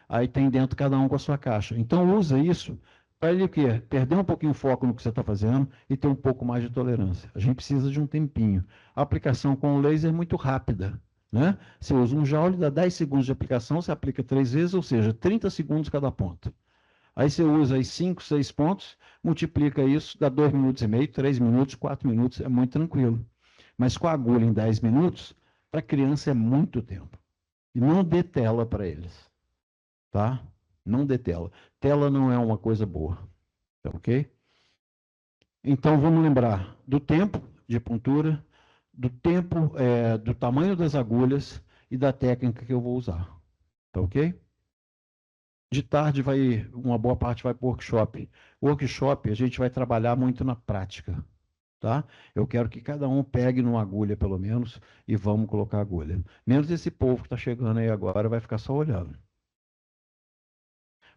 Aí tem dentro cada um com a sua caixa. Então usa isso para ele o quê? Perder um pouquinho o foco no que você está fazendo e ter um pouco mais de tolerância. A gente precisa de um tempinho. A aplicação com o laser é muito rápida. Né? Você usa um joule, dá 10 segundos de aplicação, você aplica 3 vezes, ou seja, 30 segundos cada ponto. Aí você usa aí 5, 6 pontos, multiplica isso, dá 2 minutos e meio, 3 minutos, 4 minutos, é muito tranquilo. Mas com a agulha em 10 minutos, para a criança é muito tempo. E não dê tela para eles. Tá? Não dê tela. Tela não é uma coisa boa. Tá ok? Então, vamos lembrar do tempo de puntura, do tempo, do tamanho das agulhas e da técnica que eu vou usar. Tá ok? De tarde, uma boa parte vai para o workshop. Workshop, a gente vai trabalhar muito na prática. Tá? Eu quero que cada um pegue numa agulha, pelo menos, e vamos colocar agulha. Menos esse povo que está chegando aí agora vai ficar só olhando.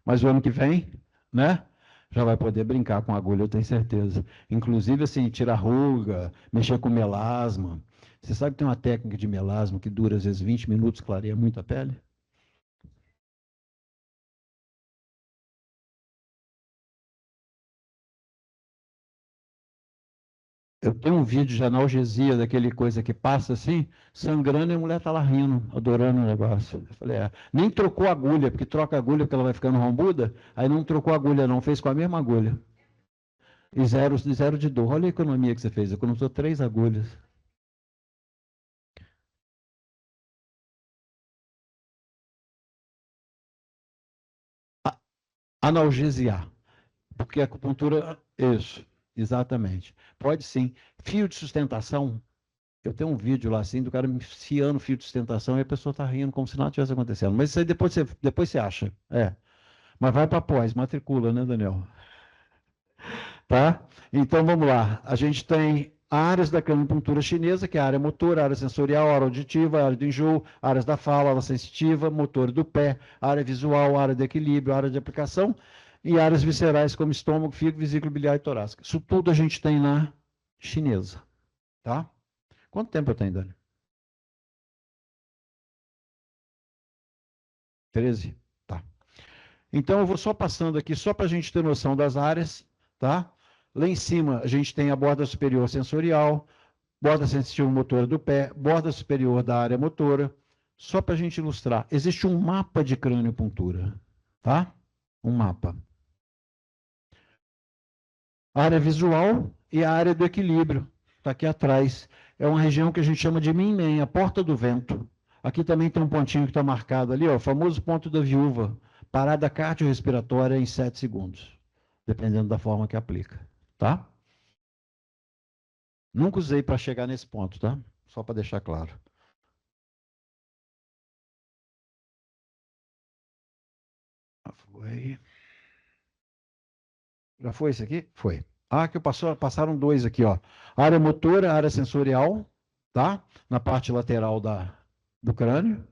Mas o ano que vem, né? Já vai poder brincar com agulha, eu tenho certeza. Inclusive, assim, tirar ruga, mexer com melasma. Você sabe que tem uma técnica de melasma que dura, às vezes, 20 minutos, clareia muito a pele? Eu tenho um vídeo de analgesia, daquele coisa que passa assim, sangrando, e a mulher está lá rindo, adorando o negócio. Eu falei, nem trocou agulha, porque troca agulha porque ela vai ficando rombuda, aí não trocou agulha não, fez com a mesma agulha. E zero de dor. Olha a economia que você fez, economizou 3 agulhas. Analgesiar, porque a acupuntura, isso, exatamente. Pode sim. Fio de sustentação, eu tenho um vídeo lá assim, do cara me enfiando fio de sustentação e a pessoa está rindo como se nada tivesse acontecendo. Mas isso aí depois você acha. Mas vai para pós, matricula, né, Daniel? Tá? Então vamos lá. A gente tem áreas da acupuntura chinesa, que é a área motora, a área sensorial, a área auditiva, a área do enjoo, áreas da fala, a área sensitiva, motor do pé, a área visual, a área de equilíbrio, a área de aplicação, e áreas viscerais como estômago, fígado, vesícula biliar e torácica. Isso tudo a gente tem na chinesa. Tá? Quanto tempo eu tenho, Dani? 13? Tá. Então, eu vou só passando aqui, só para a gente ter noção das áreas, tá? Lá em cima, a gente tem a borda superior sensorial, borda sensitivo motora do pé, borda superior da área motora. Só para a gente ilustrar, existe um mapa de crânio-puntura, tá? Um mapa. A área visual e a área do equilíbrio, está aqui atrás. É uma região que a gente chama de Minmen, a porta do vento. Aqui também tem um pontinho que está marcado ali, ó, o famoso ponto da viúva. Parada cardiorrespiratória em 7 segundos, dependendo da forma que aplica, tá? Nunca usei para chegar nesse ponto, tá? Só para deixar claro. Foi. Já foi esse aqui? Foi. Ah, que passaram dois aqui, ó. Área motora, área sensorial, tá? Na parte lateral do crânio.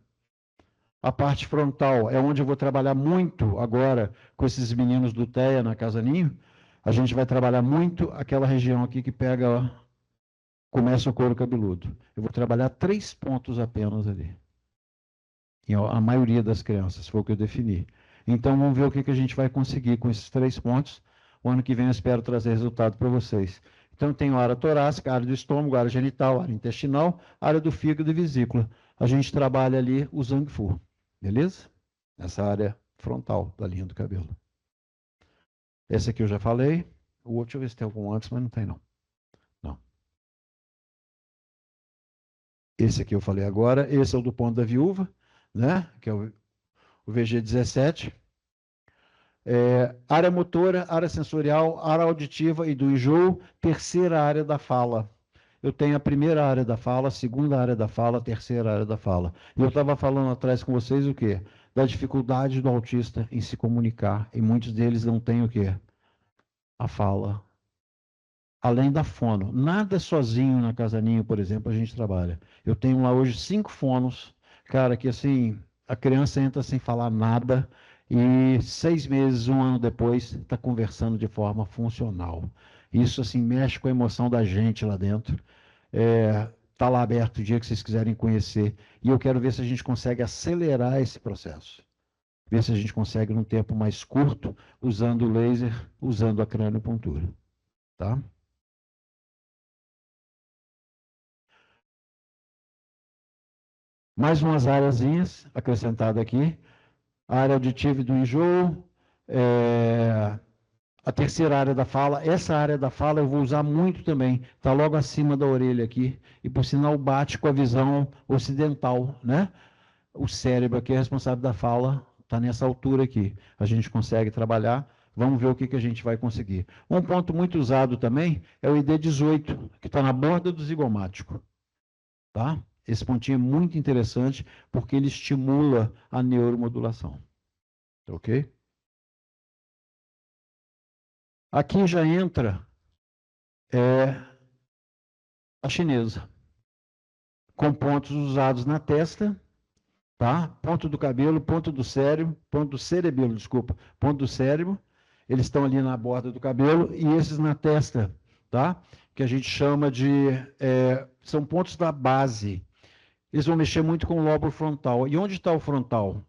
A parte frontal é onde eu vou trabalhar muito agora com esses meninos do TEA na Casa Ninho. A gente vai trabalhar muito aquela região aqui que pega, ó, começa o couro cabeludo. Eu vou trabalhar 3 pontos apenas ali. E a maioria das crianças, foi o que eu defini. Então, vamos ver o que a gente vai conseguir com esses 3 pontos. O ano que vem eu espero trazer resultado para vocês. Então, tem a área torácica, a área do estômago, a área genital, a área intestinal, a área do fígado e vesícula. A gente trabalha ali o Zangfu, beleza? Essa área frontal da linha do cabelo. Esse aqui eu já falei. O outro, deixa eu ver se tem algum antes, mas não tem não. Não. Esse aqui eu falei agora. Esse é o do ponto da viúva, né? Que é o VG17. Área motora, área sensorial, área auditiva e do enjoo, terceira área da fala. Eu tenho a primeira área da fala, a segunda área da fala, a terceira área da fala. E eu estava falando atrás com vocês o quê? Da dificuldade do autista em se comunicar. E muitos deles não têm o quê? A fala. Além da fono. Nada sozinho na Casa Ninho, por exemplo, a gente trabalha. Eu tenho lá hoje 5 fonos. Cara, que assim, a criança entra sem falar nada e 6 meses, 1 ano depois, está conversando de forma funcional. Isso, assim, mexe com a emoção da gente lá dentro. Está lá aberto o dia que vocês quiserem conhecer. E eu quero ver se a gente consegue acelerar esse processo. Ver se a gente consegue, num tempo mais curto, usando o laser, usando a crâniopuntura. Tá? Mais umas áreazinhas acrescentadas aqui. A área auditiva e do enjoo. A terceira área da fala. Essa área da fala eu vou usar muito também. Está logo acima da orelha aqui. E, por sinal, bate com a visão ocidental, né? O cérebro aqui é responsável da fala. Está nessa altura aqui. A gente consegue trabalhar. Vamos ver o que a gente vai conseguir. Um ponto muito usado também é o ID18, que está na borda do zigomático. Tá? Esse pontinho é muito interessante porque ele estimula a neuromodulação. Ok? Aqui já entra a chinesa, com pontos usados na testa, tá? Ponto do cabelo, ponto do cérebro, ponto do cerebelo, desculpa, ponto do cérebro. Eles estão ali na borda do cabelo e esses na testa, tá? Que a gente chama de são pontos da base. Eles vão mexer muito com o lóbulo frontal. E onde está o frontal?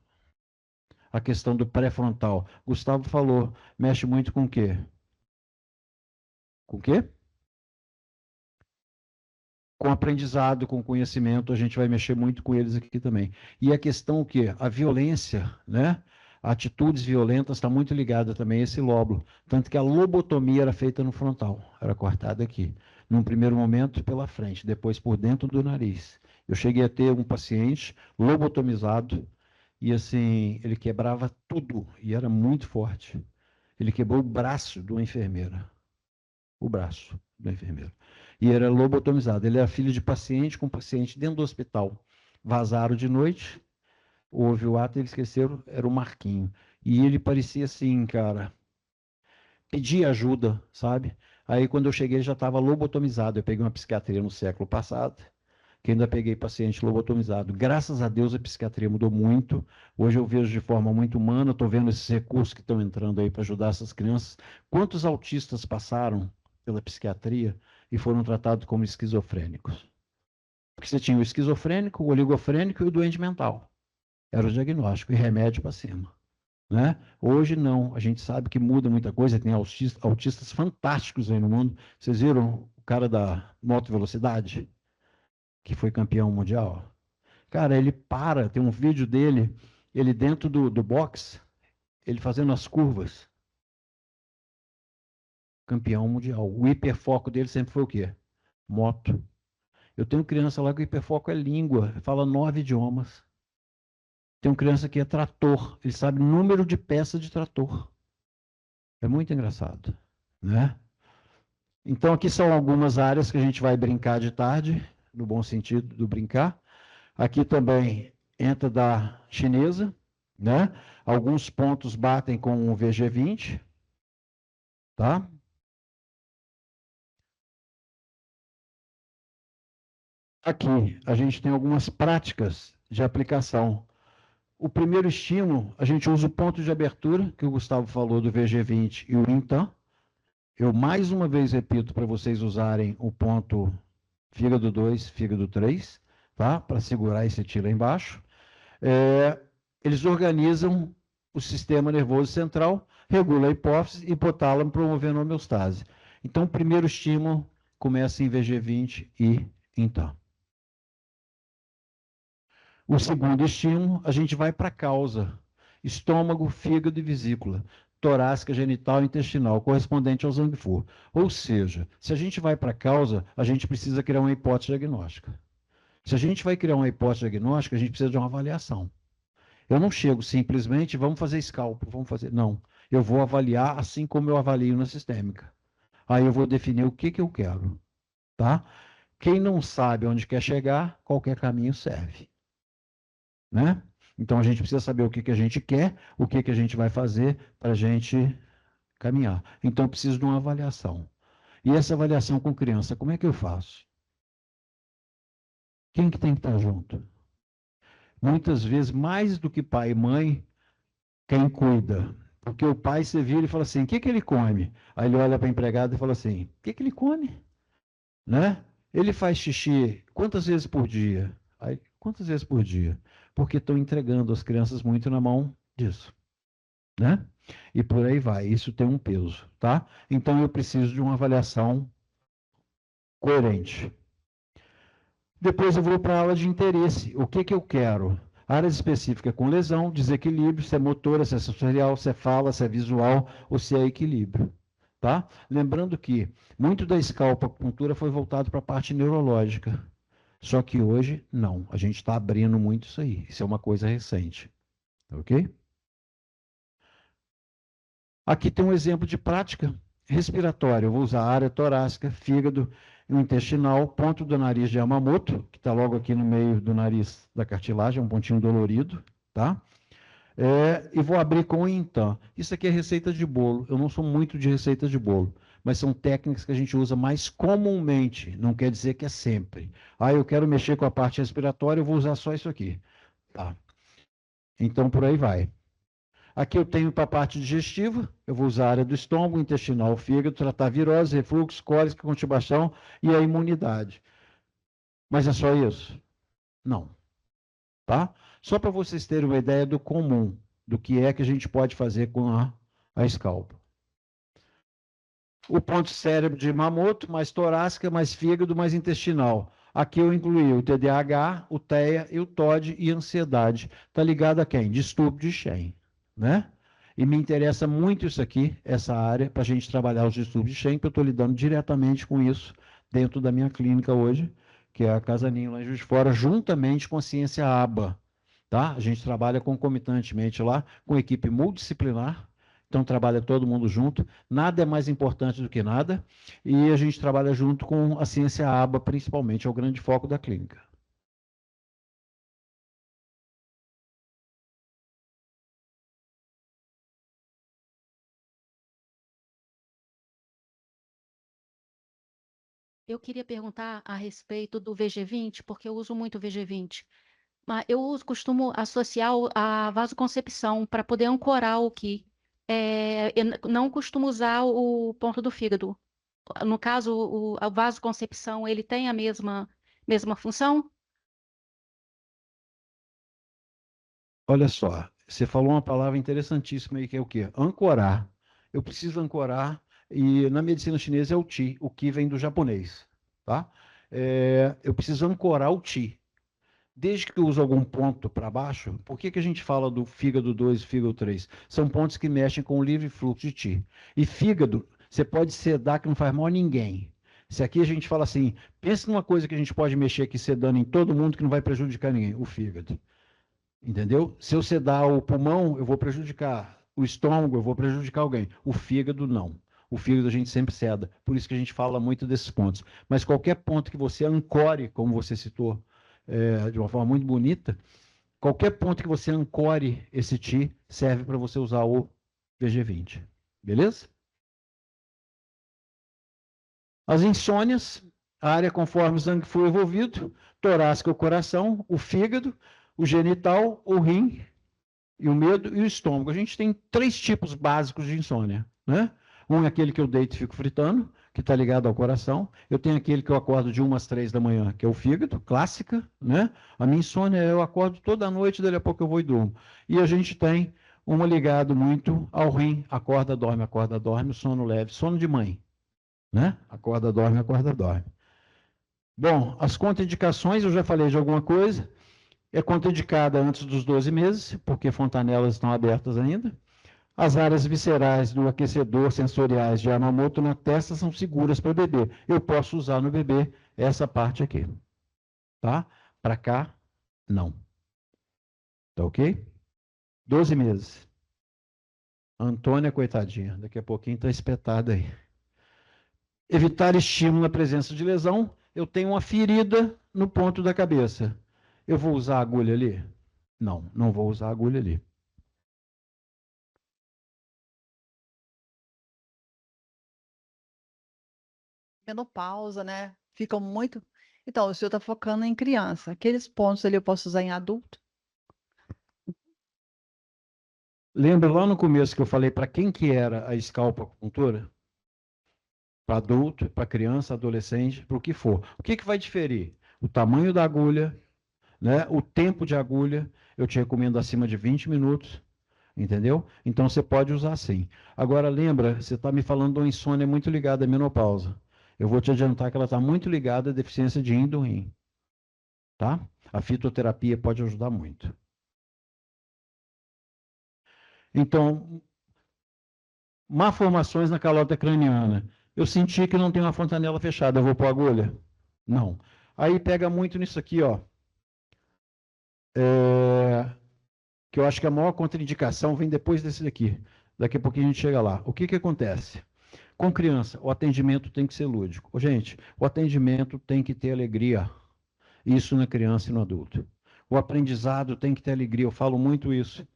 A questão do pré-frontal. Gustavo falou, mexe muito com o quê? Com o quê? Com aprendizado, com conhecimento, a gente vai mexer muito com eles aqui também. E a questão o quê? A violência, né? Atitudes violentas está muito ligada também a esse lóbulo. Tanto que a lobotomia era feita no frontal, era cortada aqui. Num primeiro momento pela frente, depois por dentro do nariz. Eu cheguei a ter um paciente lobotomizado e assim, ele quebrava tudo e era muito forte. Ele quebrou o braço de uma enfermeira. O braço da enfermeira. E era lobotomizado. Ele era filho de paciente com paciente dentro do hospital. Vazaram de noite, houve o ato, eles esqueceram, era o Marquinho. E ele parecia assim, cara, pedia ajuda, sabe? Aí quando eu cheguei ele já estava lobotomizado. Eu peguei uma psiquiatria no século passado, que ainda peguei paciente lobotomizado. Graças a Deus a psiquiatria mudou muito. Hoje eu vejo de forma muito humana, estou vendo esses recursos que estão entrando aí para ajudar essas crianças. Quantos autistas passaram pela psiquiatria e foram tratados como esquizofrênicos? Porque você tinha o esquizofrênico, o oligofrênico e o doente mental. Era o diagnóstico e remédio para cima. Né? Hoje não, a gente sabe que muda muita coisa, tem autistas fantásticos aí no mundo. Vocês viram o cara da moto velocidade, que foi campeão mundial? Cara, ele para, tem um vídeo dele, ele dentro do box, ele fazendo as curvas. Campeão mundial. O hiperfoco dele sempre foi o quê? Moto. Eu tenho criança lá que o hiperfoco é língua, fala 9 idiomas. Tenho criança que é trator, ele sabe número de peças de trator. É muito engraçado, né? Então, aqui são algumas áreas que a gente vai brincar de tarde, no bom sentido do brincar. Aqui também entra da chinesa, né? Alguns pontos batem com o VG20, tá? Aqui a gente tem algumas práticas de aplicação. O primeiro estímulo, a gente usa o ponto de abertura, que o Gustavo falou do VG20 e o Intan. Eu mais uma vez repito para vocês usarem o ponto fígado 2, fígado 3, tá? Para segurar esse tiro lá embaixo. Eles organizam o sistema nervoso central, regula a hipófise e hipotálamo, promovendo a homeostase. Então, o primeiro estímulo começa em VG20 e Intan. O segundo estímulo, a gente vai para a causa. Estômago, fígado e vesícula. Torácica, genital e intestinal, correspondente ao Zangfur. Ou seja, se a gente vai para a causa, a gente precisa criar uma hipótese diagnóstica. Se a gente vai criar uma hipótese diagnóstica, a gente precisa de uma avaliação. Eu não chego simplesmente, vamos fazer scalpo, vamos fazer. Não. Eu vou avaliar assim como eu avalio na sistêmica. Aí eu vou definir o que eu quero. Tá? Quem não sabe onde quer chegar, qualquer caminho serve. Né? Então a gente precisa saber o que a gente quer, o que a gente vai fazer para a gente caminhar. Então eu preciso de uma avaliação. E essa avaliação com criança, como é que eu faço? Quem que tem que estar junto? Muitas vezes, mais do que pai e mãe, quem cuida. Porque o pai, você vira e fala assim, o que ele come? Aí ele olha para a empregada e fala assim, o que ele come? Né? Ele faz xixi quantas vezes por dia? Aí, quantas vezes por dia? Porque estão entregando as crianças muito na mão disso. Né? E por aí vai, isso tem um peso, tá? Então eu preciso de uma avaliação coerente. Depois eu vou para a aula de interesse. O que eu quero? Áreas específicas com lesão, desequilíbrio, se é motora, se é sensorial, se é fala, se é visual ou se é equilíbrio. Tá? Lembrando que muito da escalpoacupuntura foi voltado para a parte neurológica. Só que hoje, não. A gente está abrindo muito isso aí. Isso é uma coisa recente. Ok? Aqui tem um exemplo de prática respiratória. Eu vou usar a área torácica, fígado, o intestinal, ponto do nariz de Yamamoto, que está logo aqui no meio do nariz da cartilagem, um pontinho dolorido, tá? E vou abrir com o Intan. Isso aqui é receita de bolo. Eu não sou muito de receita de bolo, mas são técnicas que a gente usa mais comumente. Não quer dizer que é sempre. Ah, eu quero mexer com a parte respiratória, eu vou usar só isso aqui. Tá. Então, por aí vai. Aqui eu tenho para a parte digestiva, eu vou usar a área do estômago, intestinal, fígado, tratar virose, refluxo, cólica, constipação e a imunidade. Mas é só isso? Não. Tá? Só para vocês terem uma ideia do comum, do que é que a gente pode fazer com a scalp. O ponto cérebro de Yamamoto, mais torácica, mais fígado, mais intestinal. Aqui eu incluí o TDAH, o TEA e o TOD e ansiedade. Está ligado a quem? Distúrbio de Shen, né? E me interessa muito isso aqui, essa área, para a gente trabalhar os distúrbios de Shen, que eu estou lidando diretamente com isso dentro da minha clínica hoje, que é a Casa Ninho, lá em Juiz de Fora, juntamente com a ciência ABA. Tá? A gente trabalha concomitantemente lá, com equipe multidisciplinar, então trabalha todo mundo junto, nada é mais importante do que nada, e a gente trabalha junto com a ciência ABA, principalmente, é o grande foco da clínica. Eu queria perguntar a respeito do VG20, porque eu uso muito o VG20. Mas eu costumo associar a vasoconcepção para poder ancorar o Qi. Eu não costumo usar o ponto do fígado. No caso, a vasoconcepção, ele tem a mesma função? Olha só, você falou uma palavra interessantíssima aí, que é o quê? Ancorar. Eu preciso ancorar, e na medicina chinesa é o Qi. O Qi vem do japonês, tá? Eu preciso ancorar o Qi. Desde que eu uso algum ponto para baixo, por que a gente fala do fígado 2 e fígado 3? São pontos que mexem com o livre fluxo de Qi. E fígado, você pode sedar que não faz mal a ninguém. Se aqui a gente fala assim, pensa numa coisa que a gente pode mexer aqui sedando em todo mundo que não vai prejudicar ninguém, o fígado. Entendeu? Se eu sedar o pulmão, eu vou prejudicar. O estômago, eu vou prejudicar alguém. O fígado, não. O fígado a gente sempre ceda. Por isso que a gente fala muito desses pontos. Mas qualquer ponto que você ancore, como você citou, de uma forma muito bonita, qualquer ponto que você ancore esse Ti, serve para você usar o VG20. Beleza? As insônias, a área conforme o sangue foi envolvido, torácica, o coração, o fígado, o genital, o rim, e o medo e o estômago. A gente tem 3 tipos básicos de insônia, né? Um é aquele que eu deito e fico fritando, que está ligado ao coração. Eu tenho aquele que eu acordo de 1 às 3 da manhã, que é o fígado, clássica, né? A minha insônia, eu acordo toda noite, daqui a pouco eu vou e durmo. E a gente tem uma ligado muito ao rim, acorda, dorme, sono leve, sono de mãe, né? Acorda, dorme, acorda, dorme. Bom, as contraindicações, eu já falei de alguma coisa. É contraindicada antes dos 12 meses, porque fontanelas estão abertas ainda. As áreas viscerais do aquecedor sensoriais de Yamamoto na testa são seguras para o bebê. Eu posso usar no bebê essa parte aqui. Tá? Para cá, não. Tá ok? 12 meses. Antônia, coitadinha, daqui a pouquinho está espetada aí. Evitar estímulo na presença de lesão. Eu tenho uma ferida no ponto da cabeça. Eu vou usar a agulha ali? Não, não vou usar a agulha ali. Menopausa, né? Ficam muito. Então, o senhor está focando em criança. Aqueles pontos ali eu posso usar em adulto? Lembra lá no começo que eu falei para quem que era a escalpoacupuntura? Para adulto, para criança, adolescente, para o que for. O que vai diferir? O tamanho da agulha, né? O tempo de agulha. Eu te recomendo acima de 20 minutos, entendeu? Então você pode usar sim. Agora lembra, você está me falando de uma insônia muito ligada à menopausa. Eu vou te adiantar que ela está muito ligada à deficiência de yin do rim. Tá? A fitoterapia pode ajudar muito. Então, malformações na calota craniana. Eu senti que não tem uma fontanela fechada, eu vou pôr agulha? Não. Aí pega muito nisso aqui, ó. Que eu acho que a maior contraindicação vem depois desse daqui. Daqui a pouquinho a gente chega lá. O que acontece? Com criança, o atendimento tem que ser lúdico. Gente, o atendimento tem que ter alegria. Isso na criança e no adulto. O aprendizado tem que ter alegria. Eu falo muito isso.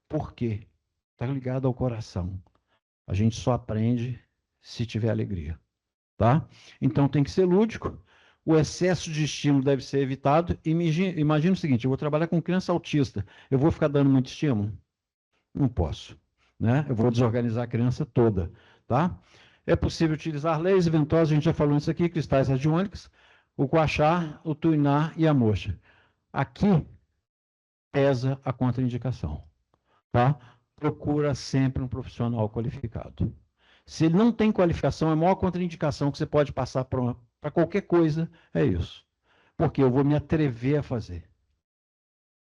Por quê? Está ligado ao coração. A gente só aprende se tiver alegria. Tá? Então tem que ser lúdico. O excesso de estímulo deve ser evitado. Imagina o seguinte, eu vou trabalhar com criança autista. Eu vou ficar dando muito estímulo? Não posso. Né? Eu vou desorganizar a criança toda. Tá? É possível utilizar leis ventosas, a gente já falou isso aqui, cristais radiônicos, o guaxá, o tuiná e a moxa. Aqui pesa a contraindicação. Tá? Procura sempre um profissional qualificado. Se ele não tem qualificação, a maior contraindicação que você pode passar para qualquer coisa é isso. Porque eu vou me atrever a fazer.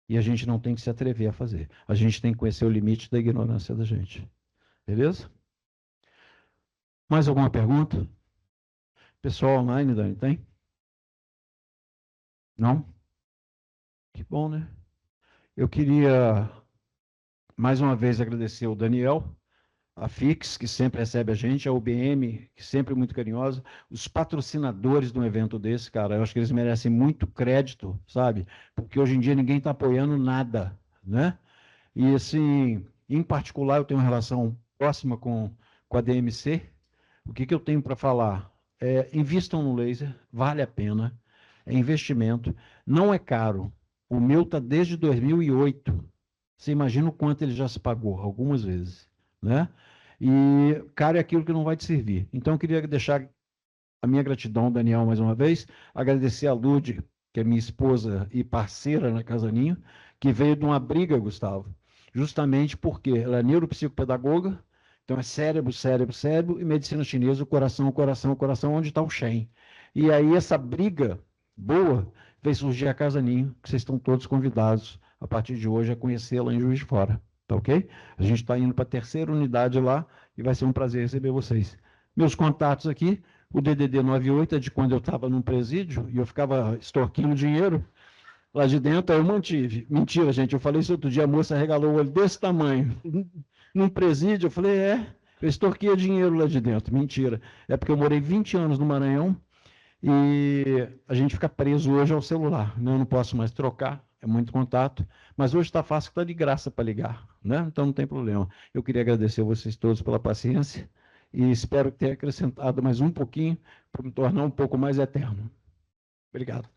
E a gente não tem que se atrever a fazer. A gente tem que conhecer o limite da ignorância da gente. Beleza? Mais alguma pergunta? Pessoal online, Dani, tem? Não? Que bom, né? Eu queria, mais uma vez, agradecer o Daniel, a Fix, que sempre recebe a gente, a UBM, que sempre é muito carinhosa, os patrocinadores de um evento desse, cara, eu acho que eles merecem muito crédito, sabe? Porque hoje em dia ninguém está apoiando nada, né? E, assim, em particular, eu tenho uma relação próxima com a DMC. O que eu tenho para falar? Invistam no laser, vale a pena, é investimento, não é caro. O meu está desde 2008. Você imagina o quanto ele já se pagou, algumas vezes, né? E caro é aquilo que não vai te servir. Então, eu queria deixar a minha gratidão, Daniel, mais uma vez, agradecer a Lude, que é minha esposa e parceira na Casa Ninho, que veio de uma briga, Gustavo, justamente porque ela é neuropsicopedagoga, então é cérebro, cérebro, cérebro, e medicina chinesa, o coração, o coração, o coração, onde está o Shen. E aí essa briga boa fez surgir a Casa Ninho, que vocês estão todos convidados, a partir de hoje, a conhecê-la em Juiz de Fora, tá ok? A gente está indo para a 3ª unidade lá, e vai ser um prazer receber vocês. Meus contatos aqui, o DDD 98 é de quando eu estava num presídio, e eu ficava extorquindo dinheiro, lá de dentro, aí eu mantive. Mentira, gente, eu falei isso outro dia, a moça regalou o olho desse tamanho. Num presídio, eu falei, eu extorquia dinheiro lá de dentro. Mentira. É porque eu morei 20 anos no Maranhão e a gente fica preso hoje ao celular, né? Eu não posso mais trocar, é muito contato, mas hoje está fácil, está de graça para ligar, né? Então não tem problema. Eu queria agradecer a vocês todos pela paciência e espero ter acrescentado mais um pouquinho para me tornar um pouco mais eterno. Obrigado.